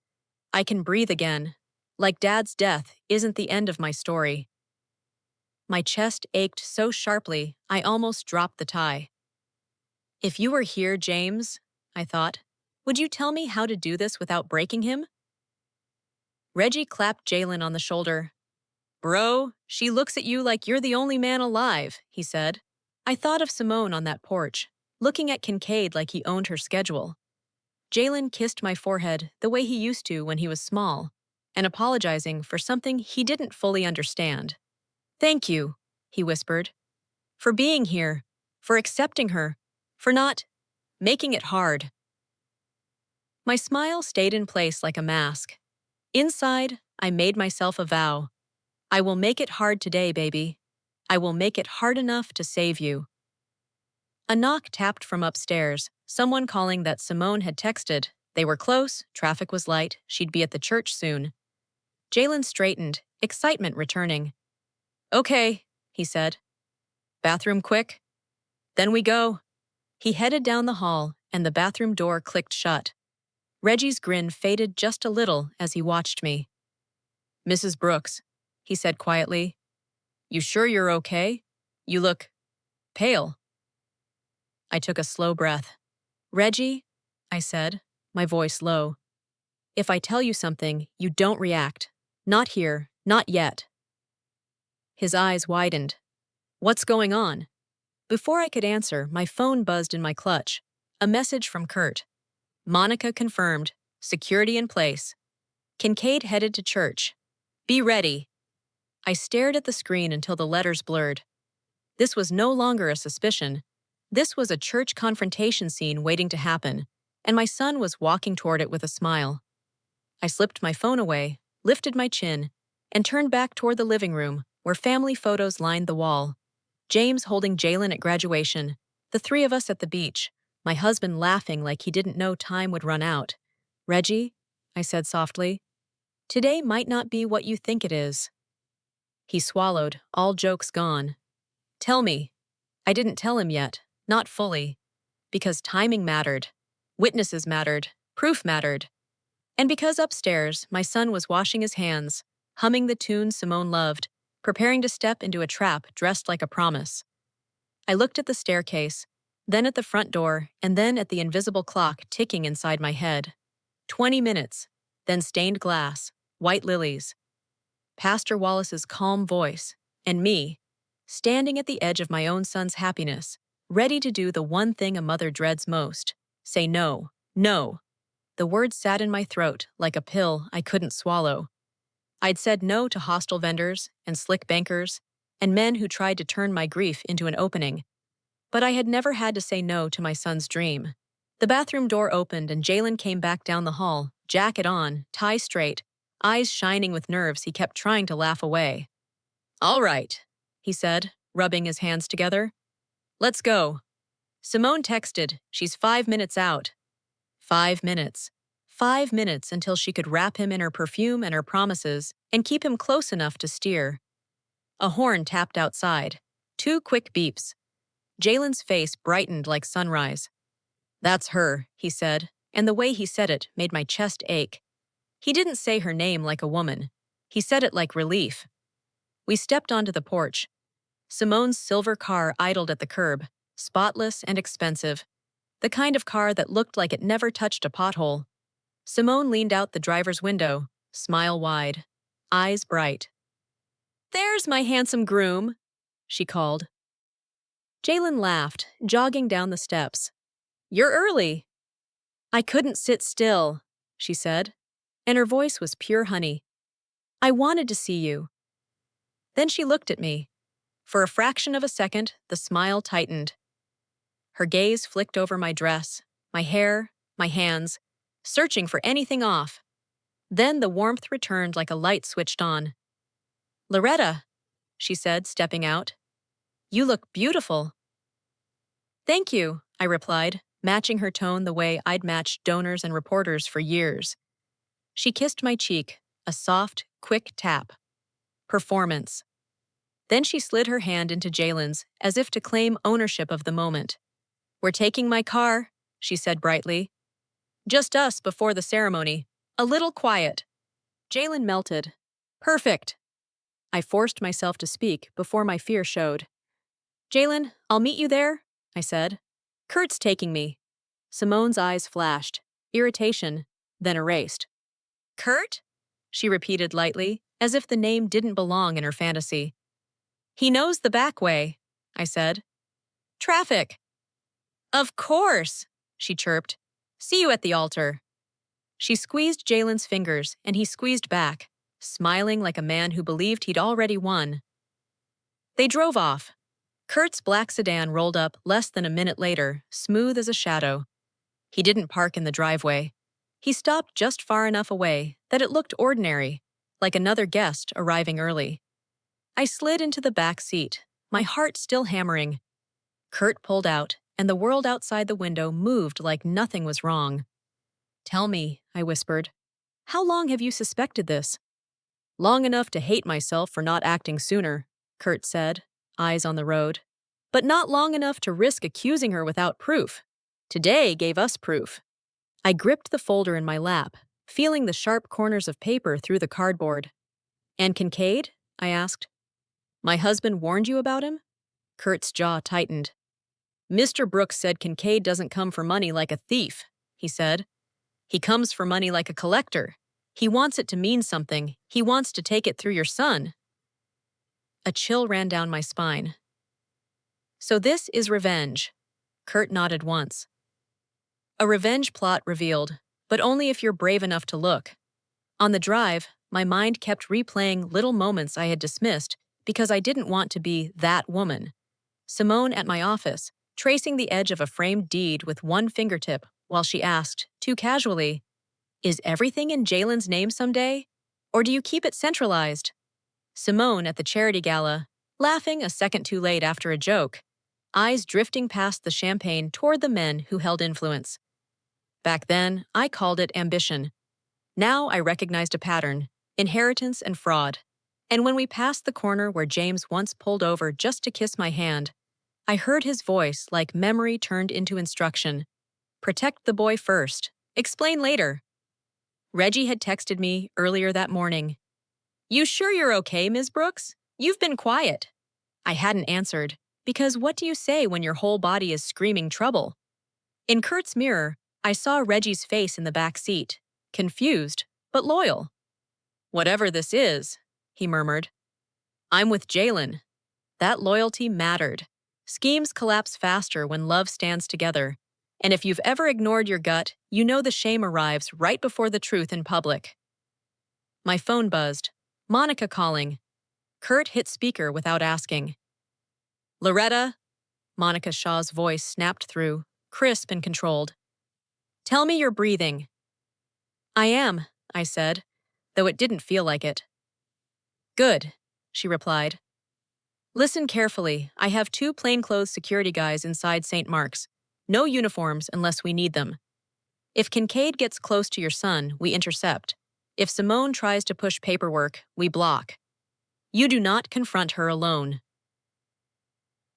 I can breathe again. Like Dad's death isn't the end of my story." My chest ached so sharply, I almost dropped the tie. "If you were here, James," I thought, "would you tell me how to do this without breaking him?" Reggie clapped Jalen on the shoulder. "Bro, she looks at you like you're the only man alive," he said. I thought of Simone on that porch, looking at Kincaid like he owned her schedule. Jalen kissed my forehead the way he used to when he was small, and apologizing for something he didn't fully understand. "Thank you," he whispered, "for being here, for accepting her, for not making it hard." My smile stayed in place like a mask. Inside, I made myself a vow. I will make it hard today, baby. I will make it hard enough to save you. A knock tapped from upstairs, someone calling that Simone had texted. They were close, traffic was light, she'd be at the church soon. Jalen straightened, excitement returning. "Okay," he said. "Bathroom quick?" "Then we go." He headed down the hall, and the bathroom door clicked shut. Reggie's grin faded just a little as he watched me. "Mrs. Brooks," he said quietly, "you sure you're okay? You look pale." I took a slow breath. "Reggie," I said, my voice low, "if I tell you something, you don't react. Not here, not yet." His eyes widened. "What's going on?" Before I could answer, my phone buzzed in my clutch. A message from Curt. "Monica confirmed. Security in place. Kincaid headed to church. Be ready." I stared at the screen until the letters blurred. This was no longer a suspicion. This was a church confrontation scene waiting to happen, and my son was walking toward it with a smile. I slipped my phone away, lifted my chin, and turned back toward the living room, where family photos lined the wall. James holding Jalen at graduation, the three of us at the beach, my husband laughing like he didn't know time would run out. "Reggie," I said softly, "today might not be what you think it is." He swallowed, all jokes gone. "Tell me." I didn't tell him yet, not fully, because timing mattered, witnesses mattered, proof mattered, and because upstairs my son was washing his hands, humming the tune Simone loved, preparing to step into a trap dressed like a promise. I looked at the staircase, then at the front door, and then at the invisible clock ticking inside my head. 20 minutes, then stained glass, white lilies, Pastor Wallace's calm voice, and me, standing at the edge of my own son's happiness, ready to do the one thing a mother dreads most, say no, no. The words sat in my throat like a pill I couldn't swallow. I'd said no to hostile vendors and slick bankers and men who tried to turn my grief into an opening. But I had never had to say no to my son's dream. The bathroom door opened and Jalen came back down the hall, jacket on, tie straight, eyes shining with nerves he kept trying to laugh away. "All right," he said, rubbing his hands together. "Let's go." Simone texted, "She's 5 minutes out." 5 minutes. 5 minutes until she could wrap him in her perfume and her promises and keep him close enough to steer. A horn tapped outside. 2 quick beeps. Jalen's face brightened like sunrise. "That's her," he said, and the way he said it made my chest ache. He didn't say her name like a woman. He said it like relief. We stepped onto the porch. Simone's silver car idled at the curb, spotless and expensive, the kind of car that looked like it never touched a pothole. Simone leaned out the driver's window, smile wide, eyes bright. "There's my handsome groom," she called. Jalen laughed, jogging down the steps. "You're early." "I couldn't sit still," she said, and her voice was pure honey. "I wanted to see you." Then she looked at me. For a fraction of a second, the smile tightened. Her gaze flicked over my dress, my hair, my hands, searching for anything off. Then the warmth returned like a light switched on. "Loretta," she said, stepping out. "You look beautiful." "Thank you," I replied, matching her tone the way I'd matched donors and reporters for years. She kissed my cheek, a soft, quick tap. Performance. Then she slid her hand into Jalen's, as if to claim ownership of the moment. "We're taking my car," she said brightly. "Just us before the ceremony. A little quiet." Jalen melted. "Perfect." I forced myself to speak before my fear showed. "Jalen, I'll meet you there," I said. "Curt's taking me." Simone's eyes flashed, irritation, then erased. "Curt?" she repeated lightly, as if the name didn't belong in her fantasy. "He knows the back way," I said. "Traffic." "Of course," she chirped. "See you at the altar." She squeezed Jalen's fingers, and he squeezed back, smiling like a man who believed he'd already won. They drove off. Curt's black sedan rolled up less than a minute later, smooth as a shadow. He didn't park in the driveway. He stopped just far enough away that it looked ordinary, like another guest arriving early. I slid into the back seat, my heart still hammering. Curt pulled out, and the world outside the window moved like nothing was wrong. "Tell me," I whispered, "how long have you suspected this?" "Long enough to hate myself for not acting sooner," Curt said, eyes on the road. "But not long enough to risk accusing her without proof. Today gave us proof." I gripped the folder in my lap, feeling the sharp corners of paper through the cardboard. "And Kincaid?" I asked. "My husband warned you about him?" Curt's jaw tightened. "Mr. Brooks said Kincaid doesn't come for money like a thief," he said. "He comes for money like a collector. He wants it to mean something. He wants to take it through your son." A chill ran down my spine. "So this is revenge." Curt nodded once. "A revenge plot revealed, but only if you're brave enough to look." On the drive, my mind kept replaying little moments I had dismissed because I didn't want to be that woman. Simone at my office, tracing the edge of a framed deed with one fingertip while she asked, too casually, "Is everything in Jalen's name someday? Or do you keep it centralized?" Simone at the charity gala, laughing a second too late after a joke, eyes drifting past the champagne toward the men who held influence. Back then, I called it ambition. Now I recognized a pattern, inheritance and fraud. And when we passed the corner where James once pulled over just to kiss my hand, I heard his voice like memory turned into instruction. "Protect the boy first. Explain later." Reggie had texted me earlier that morning. "You sure you're okay, Ms. Brooks? You've been quiet." I hadn't answered, because what do you say when your whole body is screaming trouble? In Curt's mirror, I saw Reggie's face in the back seat, confused, but loyal. "Whatever this is," he murmured, "I'm with Jalen." That loyalty mattered. Schemes collapse faster when love stands together. And if you've ever ignored your gut, you know the shame arrives right before the truth in public. My phone buzzed. Monica calling. Curt hit speaker without asking. "Loretta?" Monica Shaw's voice snapped through, crisp and controlled. "Tell me you're breathing." "I am," I said, though it didn't feel like it. "Good," she replied. "Listen carefully. I have 2 plainclothes security guys inside St. Mark's. No uniforms unless we need them." If Kincaid gets close to your son, we intercept. If Simone tries to push paperwork, we block. You do not confront her alone.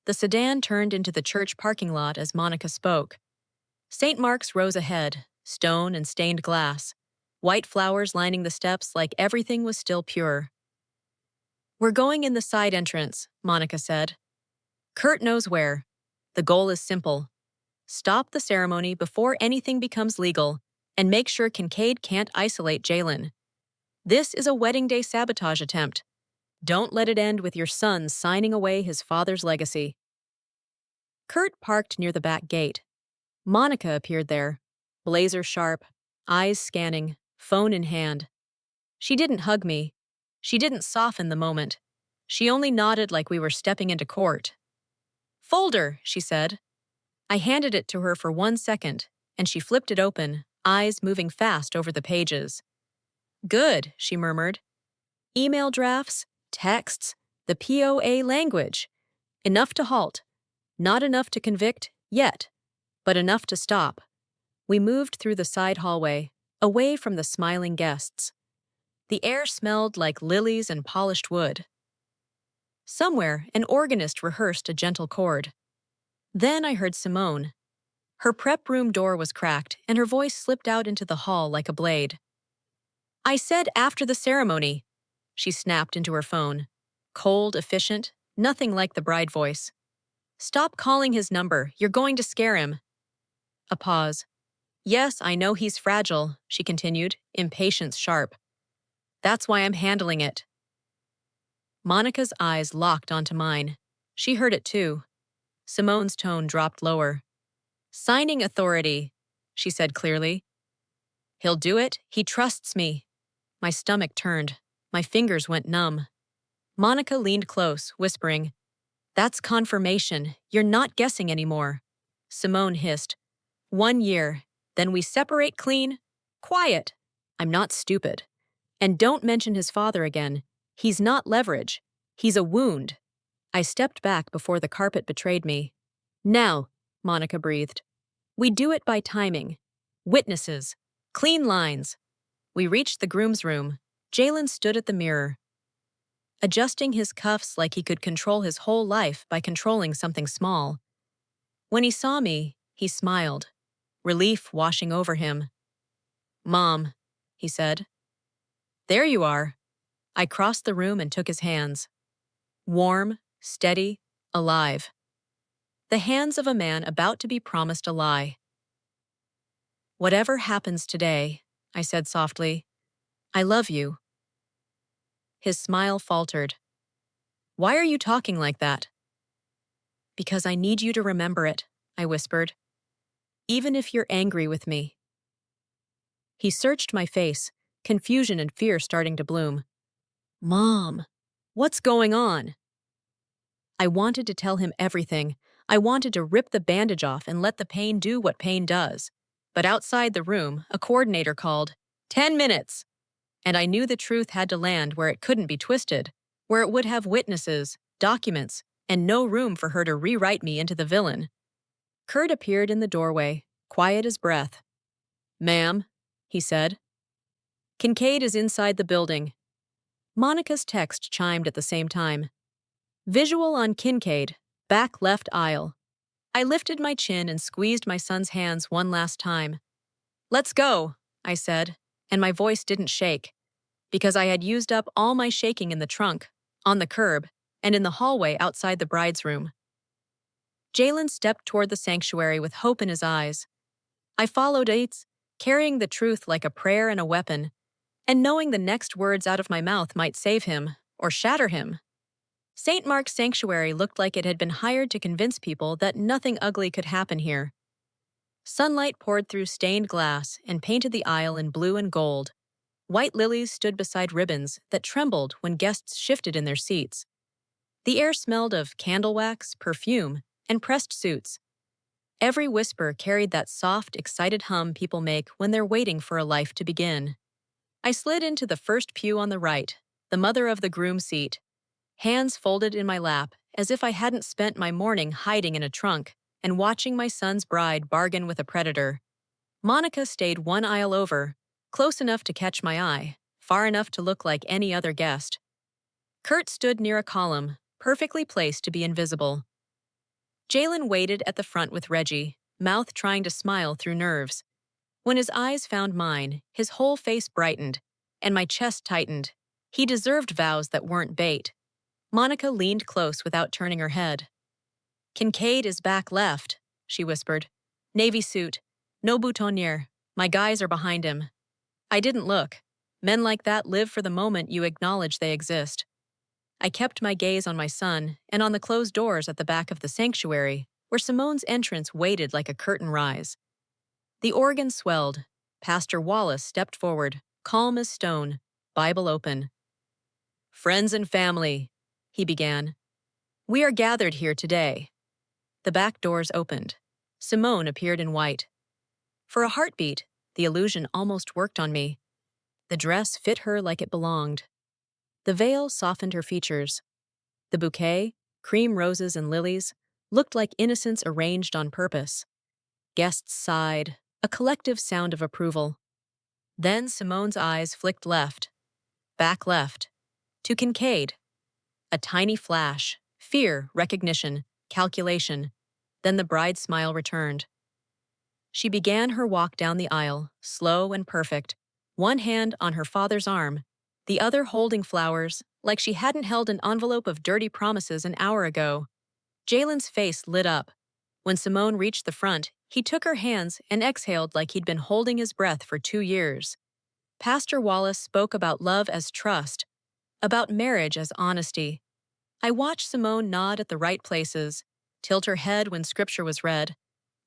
The sedan turned into the church parking lot as Monica spoke. St. Mark's rose ahead, stone and stained glass, white flowers lining the steps like everything was still pure. We're going in the side entrance, Monica said. Curt knows where. The goal is simple. Stop the ceremony before anything becomes legal, and make sure Kincaid can't isolate Jalen. This is a wedding day sabotage attempt. Don't let it end with your son signing away his father's legacy. Curt parked near the back gate. Monica appeared there, blazer sharp, eyes scanning, phone in hand. She didn't hug me. She didn't soften the moment. She only nodded like we were stepping into court. "Folder," she said. I handed it to her for 1 second, and she flipped it open, eyes moving fast over the pages. "Good," she murmured. "Email drafts, texts, the POA language. Enough to halt. Not enough to convict, yet, but enough to stop." We moved through the side hallway, away from the smiling guests. The air smelled like lilies and polished wood. Somewhere, an organist rehearsed a gentle chord. Then I heard Simone. Her prep room door was cracked, and her voice slipped out into the hall like a blade. "I said after the ceremony," she snapped into her phone. Cold, efficient, nothing like the bride voice. "Stop calling his number, you're going to scare him." A pause. "Yes, I know he's fragile," she continued, impatience sharp. "That's why I'm handling it." Monica's eyes locked onto mine. She heard it too. Simone's tone dropped lower. "Signing authority," she said clearly. "He'll do it. He trusts me." My stomach turned. My fingers went numb. Monica leaned close, whispering, "That's confirmation. You're not guessing anymore." Simone hissed, "1 year. Then we separate clean." "Quiet. I'm not stupid. And don't mention his father again. He's not leverage. He's a wound." I stepped back before the carpet betrayed me. "Now," Monica breathed. "We do it by timing. Witnesses. Clean lines." We reached the groom's room. Jalen stood at the mirror, adjusting his cuffs like he could control his whole life by controlling something small. When he saw me, he smiled, relief washing over him. "Mom," he said. "There you are." I crossed the room and took his hands. Warm, steady, alive. The hands of a man about to be promised a lie. "Whatever happens today," I said softly, "I love you." His smile faltered. "Why are you talking like that?" "Because I need you to remember it," I whispered. "Even if you're angry with me." He searched my face, confusion and fear starting to bloom. "Mom, what's going on?" I wanted to tell him everything. I wanted to rip the bandage off and let the pain do what pain does. But outside the room, a coordinator called, "10 minutes!" And I knew the truth had to land where it couldn't be twisted, where it would have witnesses, documents, and no room for her to rewrite me into the villain. Curt appeared in the doorway, quiet as breath. "Ma'am," he said. "Kincaid is inside the building." Monica's text chimed at the same time. "Visual on Kincaid, back left aisle." I lifted my chin and squeezed my son's hands one last time. "Let's go," I said, and my voice didn't shake, because I had used up all my shaking in the trunk, on the curb, and in the hallway outside the bride's room. Jalen stepped toward the sanctuary with hope in his eyes. I followed Ates, carrying the truth like a prayer and a weapon, and knowing the next words out of my mouth might save him, or shatter him. St. Mark's Sanctuary looked like it had been hired to convince people that nothing ugly could happen here. Sunlight poured through stained glass and painted the aisle in blue and gold. White lilies stood beside ribbons that trembled when guests shifted in their seats. The air smelled of candle wax, perfume, and pressed suits. Every whisper carried that soft, excited hum people make when they're waiting for a life to begin. I slid into the first pew on the right, the mother of the groom seat, hands folded in my lap as if I hadn't spent my morning hiding in a trunk and watching my son's bride bargain with a predator. Monica stayed one aisle over, close enough to catch my eye, far enough to look like any other guest. Curt stood near a column, perfectly placed to be invisible. Jalen waited at the front with Reggie, mouth trying to smile through nerves. When his eyes found mine, his whole face brightened, and my chest tightened. He deserved vows that weren't bait. Monica leaned close without turning her head. "Kincaid is back left," she whispered. "Navy suit. No boutonniere. My guys are behind him." I didn't look. Men like that live for the moment you acknowledge they exist. I kept my gaze on my son and on the closed doors at the back of the sanctuary, where Simone's entrance waited like a curtain rise. The organ swelled. Pastor Wallace stepped forward, calm as stone, Bible open. "Friends and family," he began. "We are gathered here today." The back doors opened. Simone appeared in white. For a heartbeat, the illusion almost worked on me. The dress fit her like it belonged. The veil softened her features. The bouquet, cream roses and lilies, looked like innocence arranged on purpose. Guests sighed, a collective sound of approval. Then Simone's eyes flicked left, back left, to Kincaid. A tiny flash, fear, recognition, calculation. Then the bride's smile returned. She began her walk down the aisle, slow and perfect, one hand on her father's arm, the other holding flowers, like she hadn't held an envelope of dirty promises an hour ago. Jalen's face lit up. When Simone reached the front, he took her hands and exhaled like he'd been holding his breath for 2 years. Pastor Wallace spoke about love as trust, about marriage as honesty. I watched Simone nod at the right places, tilt her head when scripture was read,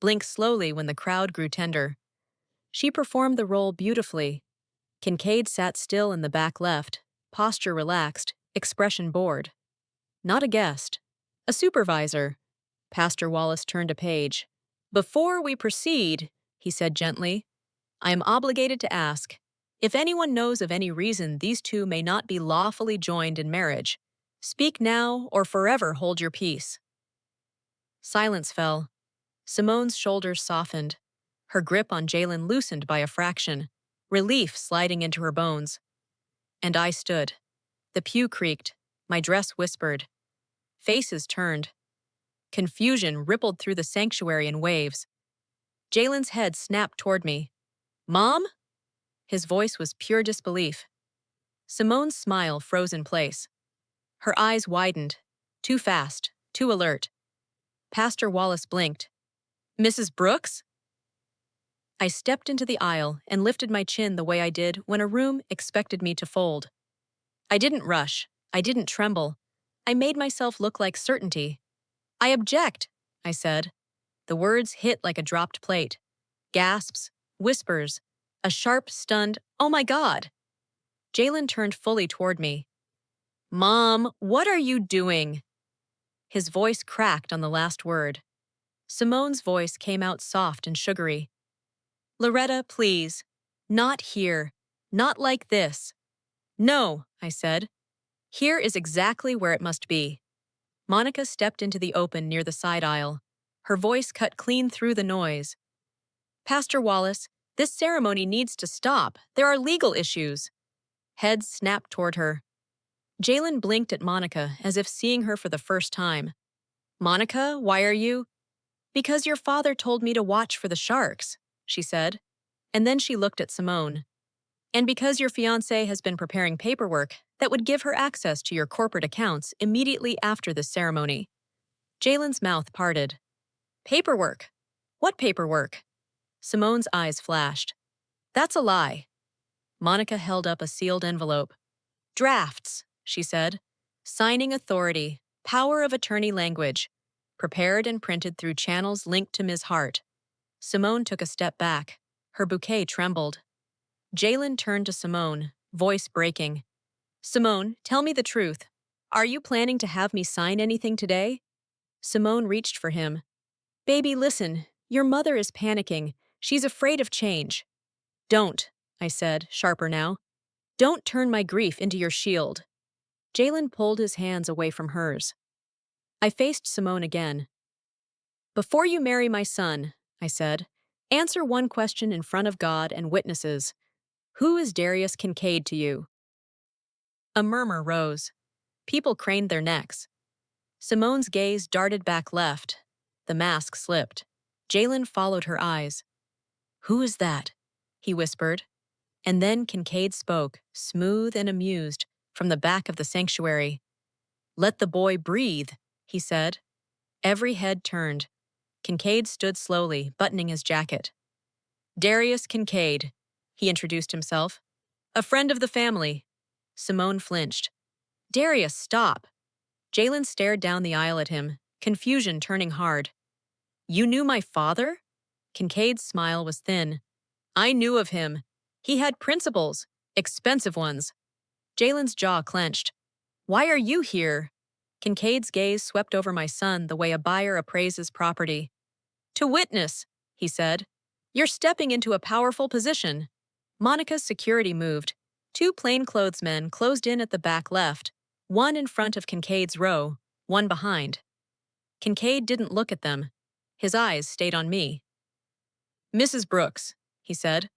blink slowly when the crowd grew tender. She performed the role beautifully. Kincaid sat still in the back left, posture relaxed, expression bored. Not a guest. A supervisor. Pastor Wallace turned a page. "Before we proceed," he said gently, "I am obligated to ask, if anyone knows of any reason these two may not be lawfully joined in marriage, speak now or forever hold your peace." Silence fell. Simone's shoulders softened. Her grip on Jalen loosened by a fraction, relief sliding into her bones. And I stood. The pew creaked. My dress whispered. Faces turned. Confusion rippled through the sanctuary in waves. Jalen's head snapped toward me. "Mom?" His voice was pure disbelief. Simone's smile froze in place. Her eyes widened. Too fast, too alert. Pastor Wallace blinked. "Mrs. Brooks?" I stepped into the aisle and lifted my chin the way I did when a room expected me to fold. I didn't rush. I didn't tremble. I made myself look like certainty. "I object," I said. The words hit like a dropped plate. Gasps, whispers, a sharp, stunned, "Oh my God!" Jalen turned fully toward me. "Mom, what are you doing?" His voice cracked on the last word. Simone's voice came out soft and sugary. "Loretta, please. Not here. Not like this." "No," I said. "Here is exactly where it must be." Monica stepped into the open near the side aisle. Her voice cut clean through the noise. "Pastor Wallace, this ceremony needs to stop. There are legal issues." Heads snapped toward her. Jalen blinked at Monica as if seeing her for the first time. "Monica, why are you—" "Because your father told me to watch for the sharks," she said. And then she looked at Simone. "And because your fiancée has been preparing paperwork that would give her access to your corporate accounts immediately after the ceremony." Jalen's mouth parted. "Paperwork? What paperwork?" Simone's eyes flashed. "That's a lie." Monica held up a sealed envelope. "Drafts," she said. "Signing authority, power of attorney language. Prepared and printed through channels linked to Ms. Hart." Simone took a step back. Her bouquet trembled. Jalen turned to Simone, voice breaking. "Simone, tell me the truth. Are you planning to have me sign anything today?" Simone reached for him. "Baby, listen. Your mother is panicking. She's afraid of change." "Don't," I said, sharper now. "Don't turn my grief into your shield." Jalen pulled his hands away from hers. I faced Simone again. "Before you marry my son," I said, Answer one question in front of God and witnesses. Who is Darius Kincaid to you? A murmur rose. People craned their necks. Simone's gaze darted back left. The mask slipped. Jalen followed her eyes. Who is that? He whispered. And then Kincaid spoke, smooth and amused, from the back of the sanctuary. Let the boy breathe, he said. Every head turned. Kincaid stood slowly, buttoning his jacket. Darius Kincaid, he introduced himself. A friend of the family. Simone flinched. Darius, stop. Jalen stared down the aisle at him, confusion turning hard. You knew my father? Kincaid's smile was thin. I knew of him. He had principles, expensive ones. Jalen's jaw clenched. Why are you here? Kincaid's gaze swept over my son the way a buyer appraises property. To witness, he said. You're stepping into a powerful position. Monica's security moved. Two plainclothesmen closed in at the back left, one in front of Kincaid's row, one behind. Kincaid didn't look at them. His eyes stayed on me. Mrs. Brooks, he said.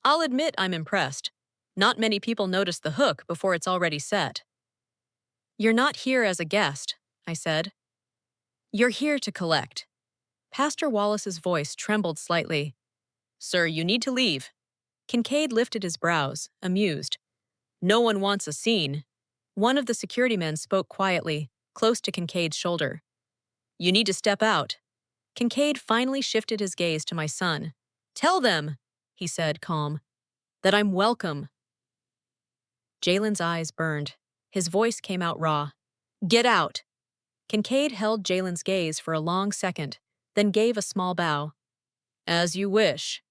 I'll admit I'm impressed. Not many people notice the hook before it's already set. You're not here as a guest, I said. You're here to collect. Pastor Wallace's voice trembled slightly. Sir, you need to leave. Kincaid lifted his brows, amused. No one wants a scene. One of the security men spoke quietly, close to Kincaid's shoulder. You need to step out. Kincaid finally shifted his gaze to my son. Tell them, he said, calm, that I'm welcome. Jalen's eyes burned. His voice came out raw. Get out. Kincaid held Jalen's gaze for a long second, then gave a small bow. As you wish.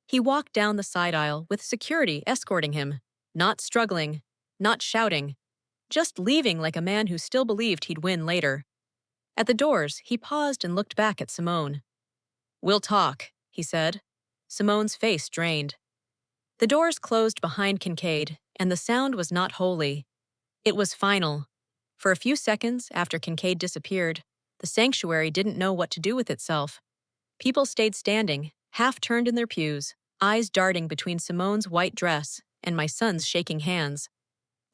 He walked down the side aisle with security escorting him, not struggling, not shouting, just leaving like a man who still believed he'd win later. At the doors, he paused and looked back at Simone. We'll talk, he said. Simone's face drained. The doors closed behind Kincaid, and the sound was not holy. It was final. For a few seconds after Kincaid disappeared, the sanctuary didn't know what to do with itself. People stayed standing, half turned in their pews, eyes darting between Simone's white dress and my son's shaking hands.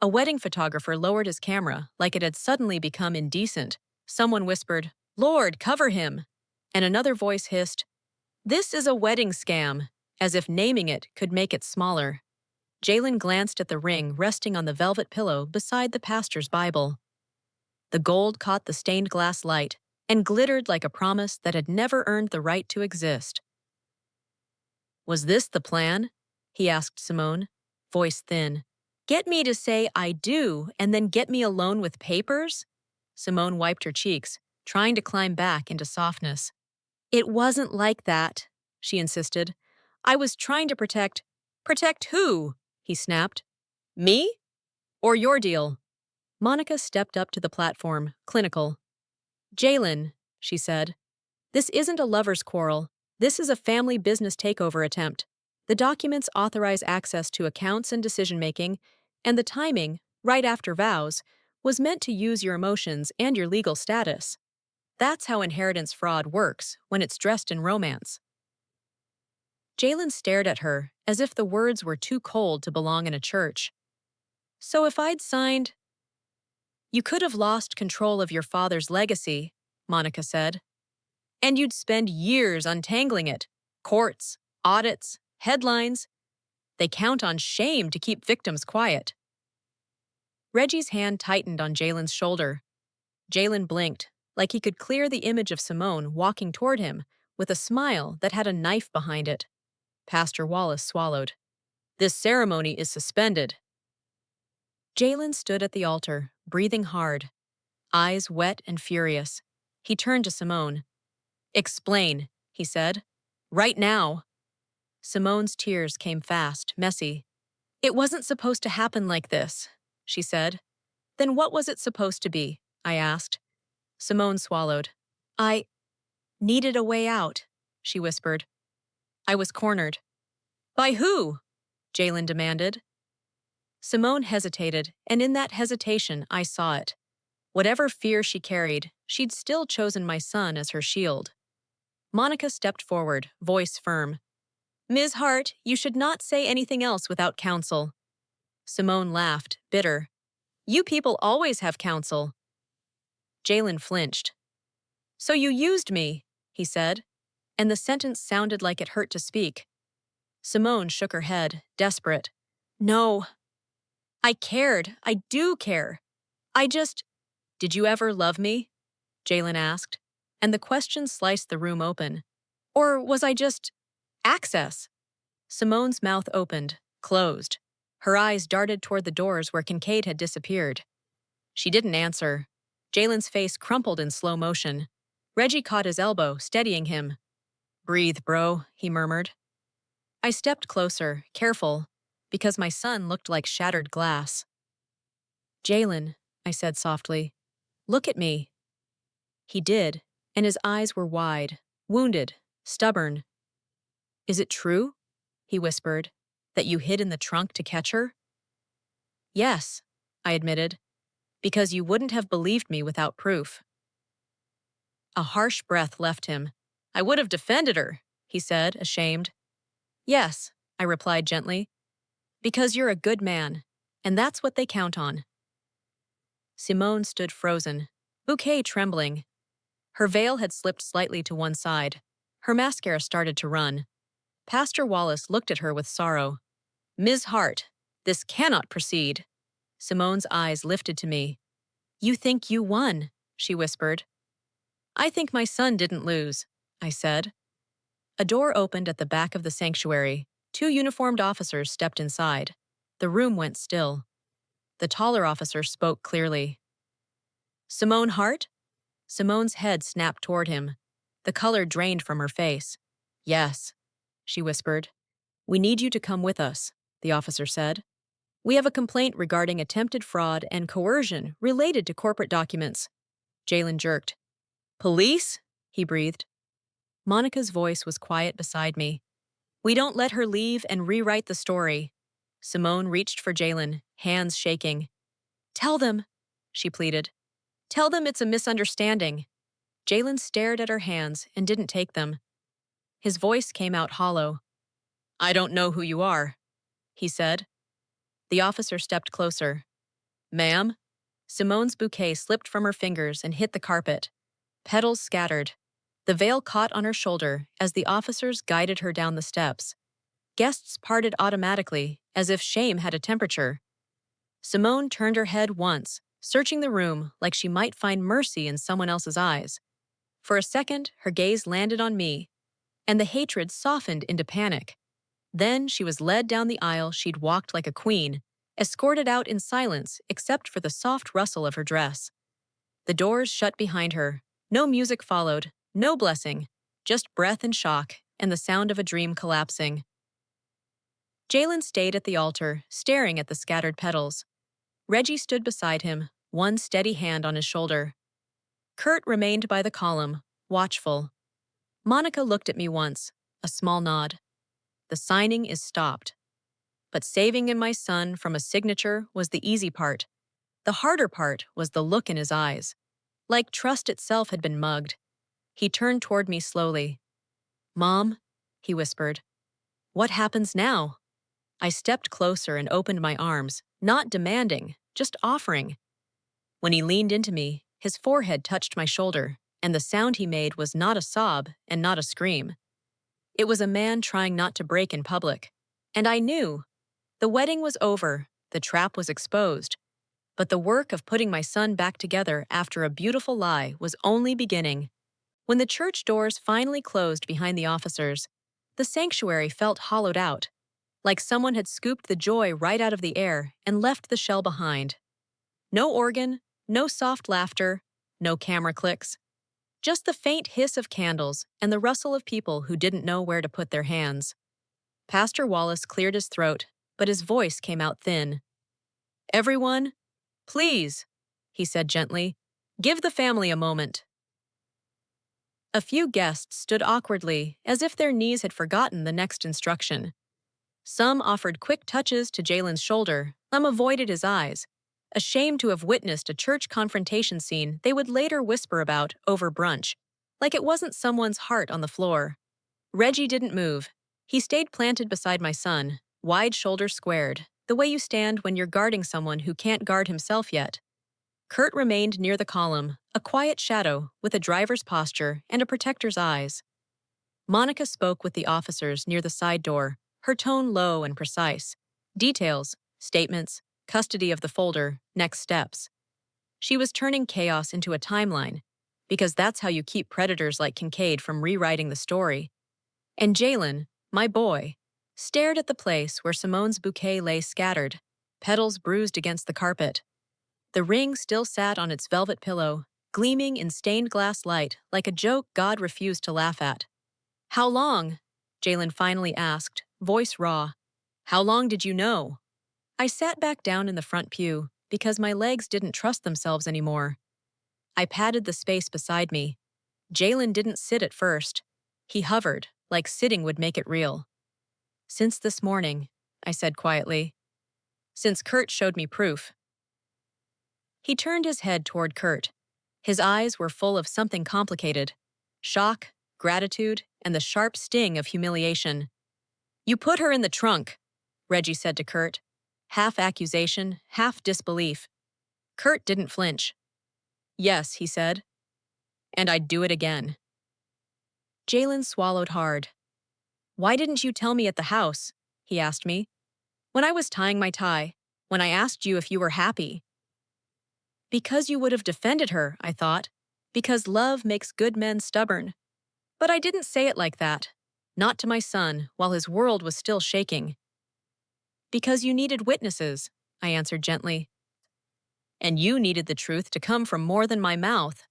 A wedding photographer lowered his camera like it had suddenly become indecent. Someone whispered, Lord, cover him! And another voice hissed, This is a wedding scam, as if naming it could make it smaller. Jalen glanced at the ring resting on the velvet pillow beside the pastor's Bible. The gold caught the stained glass light and glittered like a promise that had never earned the right to exist. Was this the plan? He asked Simone, voice thin. Get me to say I do and then get me alone with papers? Simone wiped her cheeks, trying to climb back into softness. It wasn't like that, she insisted. I was trying to protect... Protect who? He snapped. Me? Or your deal? Monica stepped up to the platform, clinical. Jalen, she said. This isn't a lover's quarrel. This is a family business takeover attempt. The documents authorize access to accounts and decision-making, and the timing, right after vows, was meant to use your emotions and your legal status. That's how inheritance fraud works when it's dressed in romance. Jalen stared at her as if the words were too cold to belong in a church. So if I'd signed... You could have lost control of your father's legacy, Monica said. And you'd spend years untangling it. Courts, audits, headlines. They count on shame to keep victims quiet. Reggie's hand tightened on Jalen's shoulder. Jalen blinked, like he could clear the image of Simone walking toward him with a smile that had a knife behind it. Pastor Wallace swallowed. This ceremony is suspended. Jalen stood at the altar, breathing hard, eyes wet and furious. He turned to Simone. Explain, he said. Right now. Simone's tears came fast, messy. It wasn't supposed to happen like this, she said. Then what was it supposed to be? I asked. Simone swallowed. I needed a way out, she whispered. I was cornered. By who? Jalen demanded. Simone hesitated, and in that hesitation I saw it. Whatever fear she carried, she'd still chosen my son as her shield. Monica stepped forward, voice firm. Ms. Hart, you should not say anything else without counsel. Simone laughed, bitter. You people always have counsel. Jalen flinched. So you used me, he said, and the sentence sounded like it hurt to speak. Simone shook her head, desperate. No. I cared. I do care. Did you ever love me? Jalen asked, and the question sliced the room open. Or was I just access? Simone's mouth opened, closed. Her eyes darted toward the doors where Kincaid had disappeared. She didn't answer. Jalen's face crumpled in slow motion. Reggie caught his elbow, steadying him. Breathe, bro, he murmured. I stepped closer, careful, because my son looked like shattered glass. Jalen, I said softly, look at me. He did, and his eyes were wide, wounded, stubborn. Is it true? He whispered, that you hid in the trunk to catch her? Yes, I admitted, because you wouldn't have believed me without proof. A harsh breath left him. I would have defended her, he said, ashamed. Yes, I replied gently, because you're a good man, and that's what they count on. Simone stood frozen, bouquet trembling. Her veil had slipped slightly to one side. Her mascara started to run. Pastor Wallace looked at her with sorrow. Ms. Hart, this cannot proceed. Simone's eyes lifted to me. You think you won, she whispered. I think my son didn't lose, I said. A door opened at the back of the sanctuary. 2 uniformed officers stepped inside. The room went still. The taller officer spoke clearly. Simone Hart? Simone's head snapped toward him. The color drained from her face. Yes, she whispered. We need you to come with us, the officer said. We have a complaint regarding attempted fraud and coercion related to corporate documents. Jalen jerked. Police? He breathed. Monica's voice was quiet beside me. We don't let her leave and rewrite the story. Simone reached for Jalen, hands shaking. Tell them, she pleaded. Tell them it's a misunderstanding. Jalen stared at her hands and didn't take them. His voice came out hollow. I don't know who you are, he said. The officer stepped closer. Ma'am? Simone's bouquet slipped from her fingers and hit the carpet. Petals scattered. The veil caught on her shoulder as the officers guided her down the steps. Guests parted automatically, as if shame had a temperature. Simone turned her head once, searching the room like she might find mercy in someone else's eyes. For a second, her gaze landed on me, and the hatred softened into panic. Then she was led down the aisle she'd walked like a queen, escorted out in silence except for the soft rustle of her dress. The doors shut behind her. No music followed, no blessing, just breath and shock and the sound of a dream collapsing. Jalen stayed at the altar, staring at the scattered petals. Reggie stood beside him, one steady hand on his shoulder. Curt remained by the column, watchful. Monica looked at me once, a small nod. The signing is stopped. But saving in my son from a signature was the easy part. The harder part was the look in his eyes. Like trust itself had been mugged. He turned toward me slowly. Mom, he whispered. What happens now? I stepped closer and opened my arms, not demanding, just offering. When he leaned into me, his forehead touched my shoulder, and the sound he made was not a sob and not a scream. It was a man trying not to break in public. And I knew. The wedding was over, the trap was exposed. But the work of putting my son back together after a beautiful lie was only beginning. When the church doors finally closed behind the officers, the sanctuary felt hollowed out, like someone had scooped the joy right out of the air and left the shell behind. No organ, no soft laughter, no camera clicks. Just the faint hiss of candles and the rustle of people who didn't know where to put their hands. Pastor Wallace cleared his throat, but his voice came out thin. Everyone, please, he said gently, give the family a moment. A few guests stood awkwardly, as if their knees had forgotten the next instruction. Some offered quick touches to Jalen's shoulder, some avoided his eyes, ashamed to have witnessed a church confrontation scene they would later whisper about over brunch, like it wasn't someone's heart on the floor. Reggie didn't move. He stayed planted beside my son, wide shoulders squared, the way you stand when you're guarding someone who can't guard himself yet. Curt remained near the column, a quiet shadow with a driver's posture and a protector's eyes. Monica spoke with the officers near the side door, her tone low and precise. Details, statements, custody of the folder, next steps. She was turning chaos into a timeline, because that's how you keep predators like Kincaid from rewriting the story. And Jalen, my boy, stared at the place where Simone's bouquet lay scattered, petals bruised against the carpet. The ring still sat on its velvet pillow, gleaming in stained glass light like a joke God refused to laugh at. "How long?" Jalen finally asked, voice raw. "How long did you know?" I sat back down in the front pew because my legs didn't trust themselves anymore. I patted the space beside me. Jalen didn't sit at first. He hovered, like sitting would make it real. "Since this morning," I said quietly. "Since Curt showed me proof." He turned his head toward Curt. His eyes were full of something complicated: shock, gratitude, and the sharp sting of humiliation. "You put her in the trunk," Reggie said to Curt, half accusation, half disbelief. Curt didn't flinch. "Yes," he said. "And I'd do it again." Jalen swallowed hard. "Why didn't you tell me at the house?" he asked me. "When I was tying my tie, when I asked you if you were happy." "Because you would have defended her," I thought. "Because love makes good men stubborn." But I didn't say it like that. Not to my son, while his world was still shaking. "Because you needed witnesses," I answered gently. "And you needed the truth to come from more than my mouth."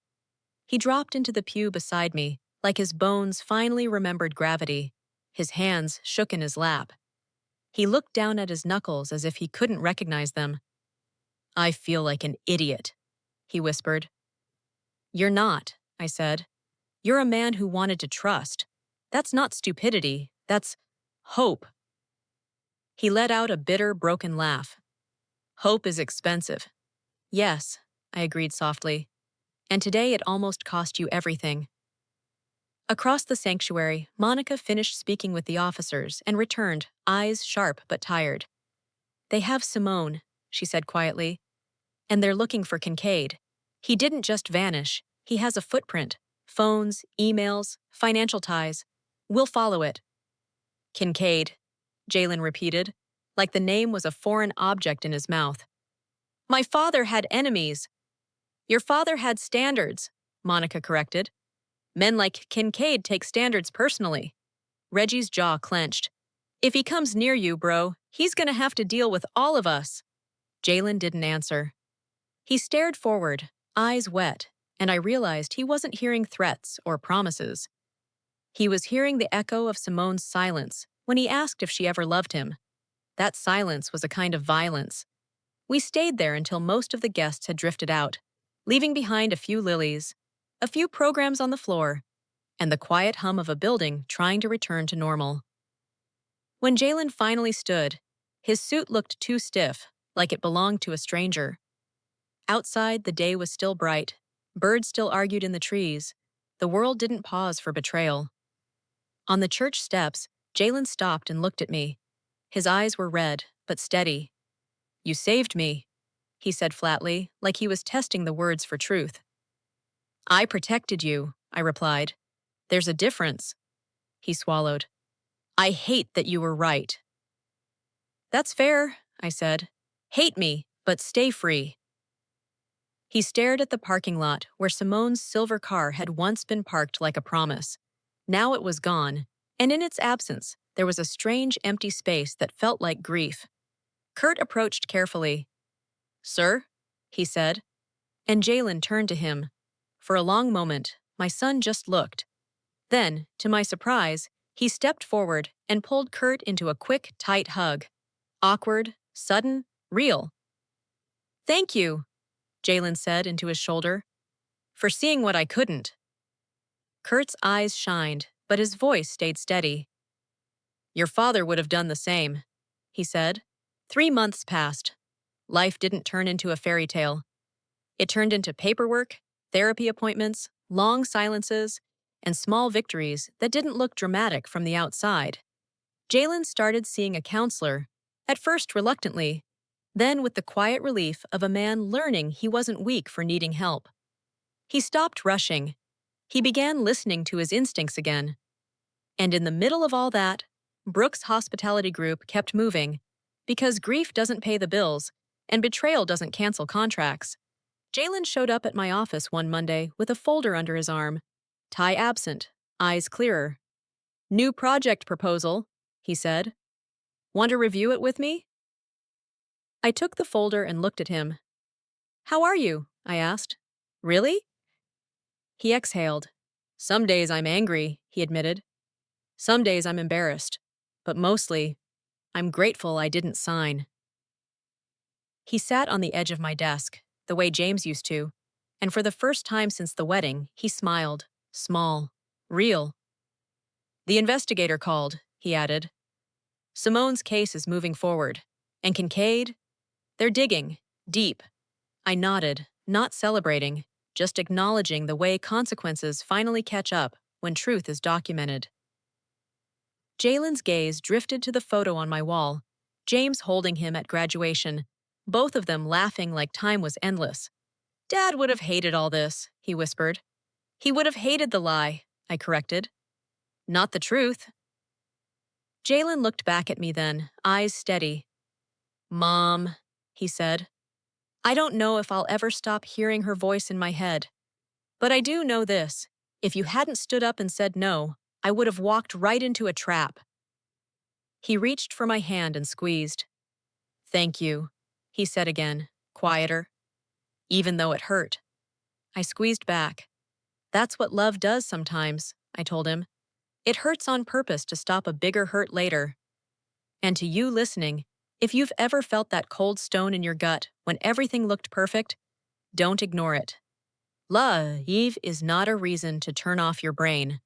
He dropped into the pew beside me, like his bones finally remembered gravity. His hands shook in his lap. He looked down at his knuckles as if he couldn't recognize them. "I feel like an idiot," he whispered. "You're not," I said. "You're a man who wanted to trust. That's not stupidity, that's hope." He let out a bitter, broken laugh. "Hope is expensive." "Yes," I agreed softly. "And today it almost cost you everything." Across the sanctuary, Monica finished speaking with the officers and returned, eyes sharp but tired. "They have Simone," she said quietly. "And they're looking for Kincaid. He didn't just vanish. He has a footprint. Phones, emails, financial ties. We'll follow it." "Kincaid," Jalen repeated, like the name was a foreign object in his mouth. "My father had enemies." "Your father had standards," Monica corrected. "Men like Kincaid take standards personally." Reggie's jaw clenched. "If he comes near you, bro, he's gonna have to deal with all of us." Jalen didn't answer. He stared forward, eyes wet, and I realized he wasn't hearing threats or promises. He was hearing the echo of Simone's silence when he asked if she ever loved him. That silence was a kind of violence. We stayed there until most of the guests had drifted out, leaving behind a few lilies, a few programs on the floor, and the quiet hum of a building trying to return to normal. When Jalen finally stood, his suit looked too stiff, like it belonged to a stranger. Outside, the day was still bright. Birds still argued in the trees. The world didn't pause for betrayal. On the church steps, Jalen stopped and looked at me. His eyes were red, but steady. "You saved me," he said flatly, like he was testing the words for truth. "I protected you," I replied. "There's a difference." He swallowed. "I hate that you were right." "That's fair," I said. "Hate me, but stay free." He stared at the parking lot where Simone's silver car had once been parked like a promise. Now it was gone, and in its absence, there was a strange empty space that felt like grief. Curt approached carefully. "Sir?" he said, and Jalen turned to him. For a long moment, my son just looked. Then, to my surprise, he stepped forward and pulled Curt into a quick, tight hug. Awkward, sudden, real. "Thank you," Jalen said into his shoulder, "for seeing what I couldn't." Curt's eyes shined, but his voice stayed steady. "Your father would have done the same," he said. 3 months passed. Life didn't turn into a fairy tale. It turned into paperwork, therapy appointments, long silences, and small victories that didn't look dramatic from the outside. Jalen started seeing a counselor, at first reluctantly, then with the quiet relief of a man learning he wasn't weak for needing help. He stopped rushing. He began listening to his instincts again. And in the middle of all that, Brooks' hospitality group kept moving, because grief doesn't pay the bills and betrayal doesn't cancel contracts. Jalen showed up at my office one Monday with a folder under his arm, tie absent, eyes clearer. "New project proposal," he said. "Want to review it with me?" I took the folder and looked at him. "How are you?" I asked. "Really?" He exhaled. "Some days I'm angry," he admitted. "Some days I'm embarrassed. But mostly, I'm grateful I didn't sign." He sat on the edge of my desk, the way James used to, and for the first time since the wedding, he smiled, small, real. "The investigator called," he added. "Simone's case is moving forward. And Kincaid? They're digging, deep." I nodded, not celebrating, just acknowledging the way consequences finally catch up when truth is documented. Jalen's gaze drifted to the photo on my wall, James holding him at graduation, both of them laughing like time was endless. "Dad would have hated all this," he whispered. "He would have hated the lie," I corrected. "Not the truth." Jalen looked back at me then, eyes steady. "Mom," he said. I don't know if I'll ever stop hearing her voice in my head. But I do know this. If you hadn't stood up and said no, I would have walked right into a trap. He reached for my hand and squeezed. "Thank you," he said again, quieter. "Even though it hurt." I squeezed back. "That's what love does sometimes," I told him. "It hurts on purpose to stop a bigger hurt later." And to you listening, if you've ever felt that cold stone in your gut when everything looked perfect, don't ignore it. Love is not a reason to turn off your brain.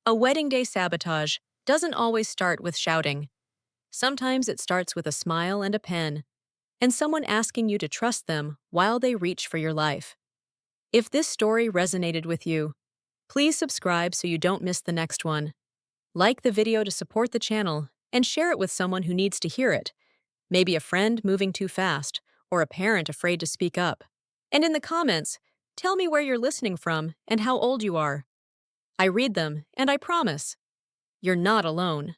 A wedding day sabotage doesn't always start with shouting. Sometimes it starts with a smile and a pen, and someone asking you to trust them while they reach for your life. If this story resonated with you, please subscribe so you don't miss the next one. Like the video to support the channel and share it with someone who needs to hear it, maybe a friend moving too fast or a parent afraid to speak up. And in the comments, tell me where you're listening from and how old you are. I read them, and I promise, you're not alone.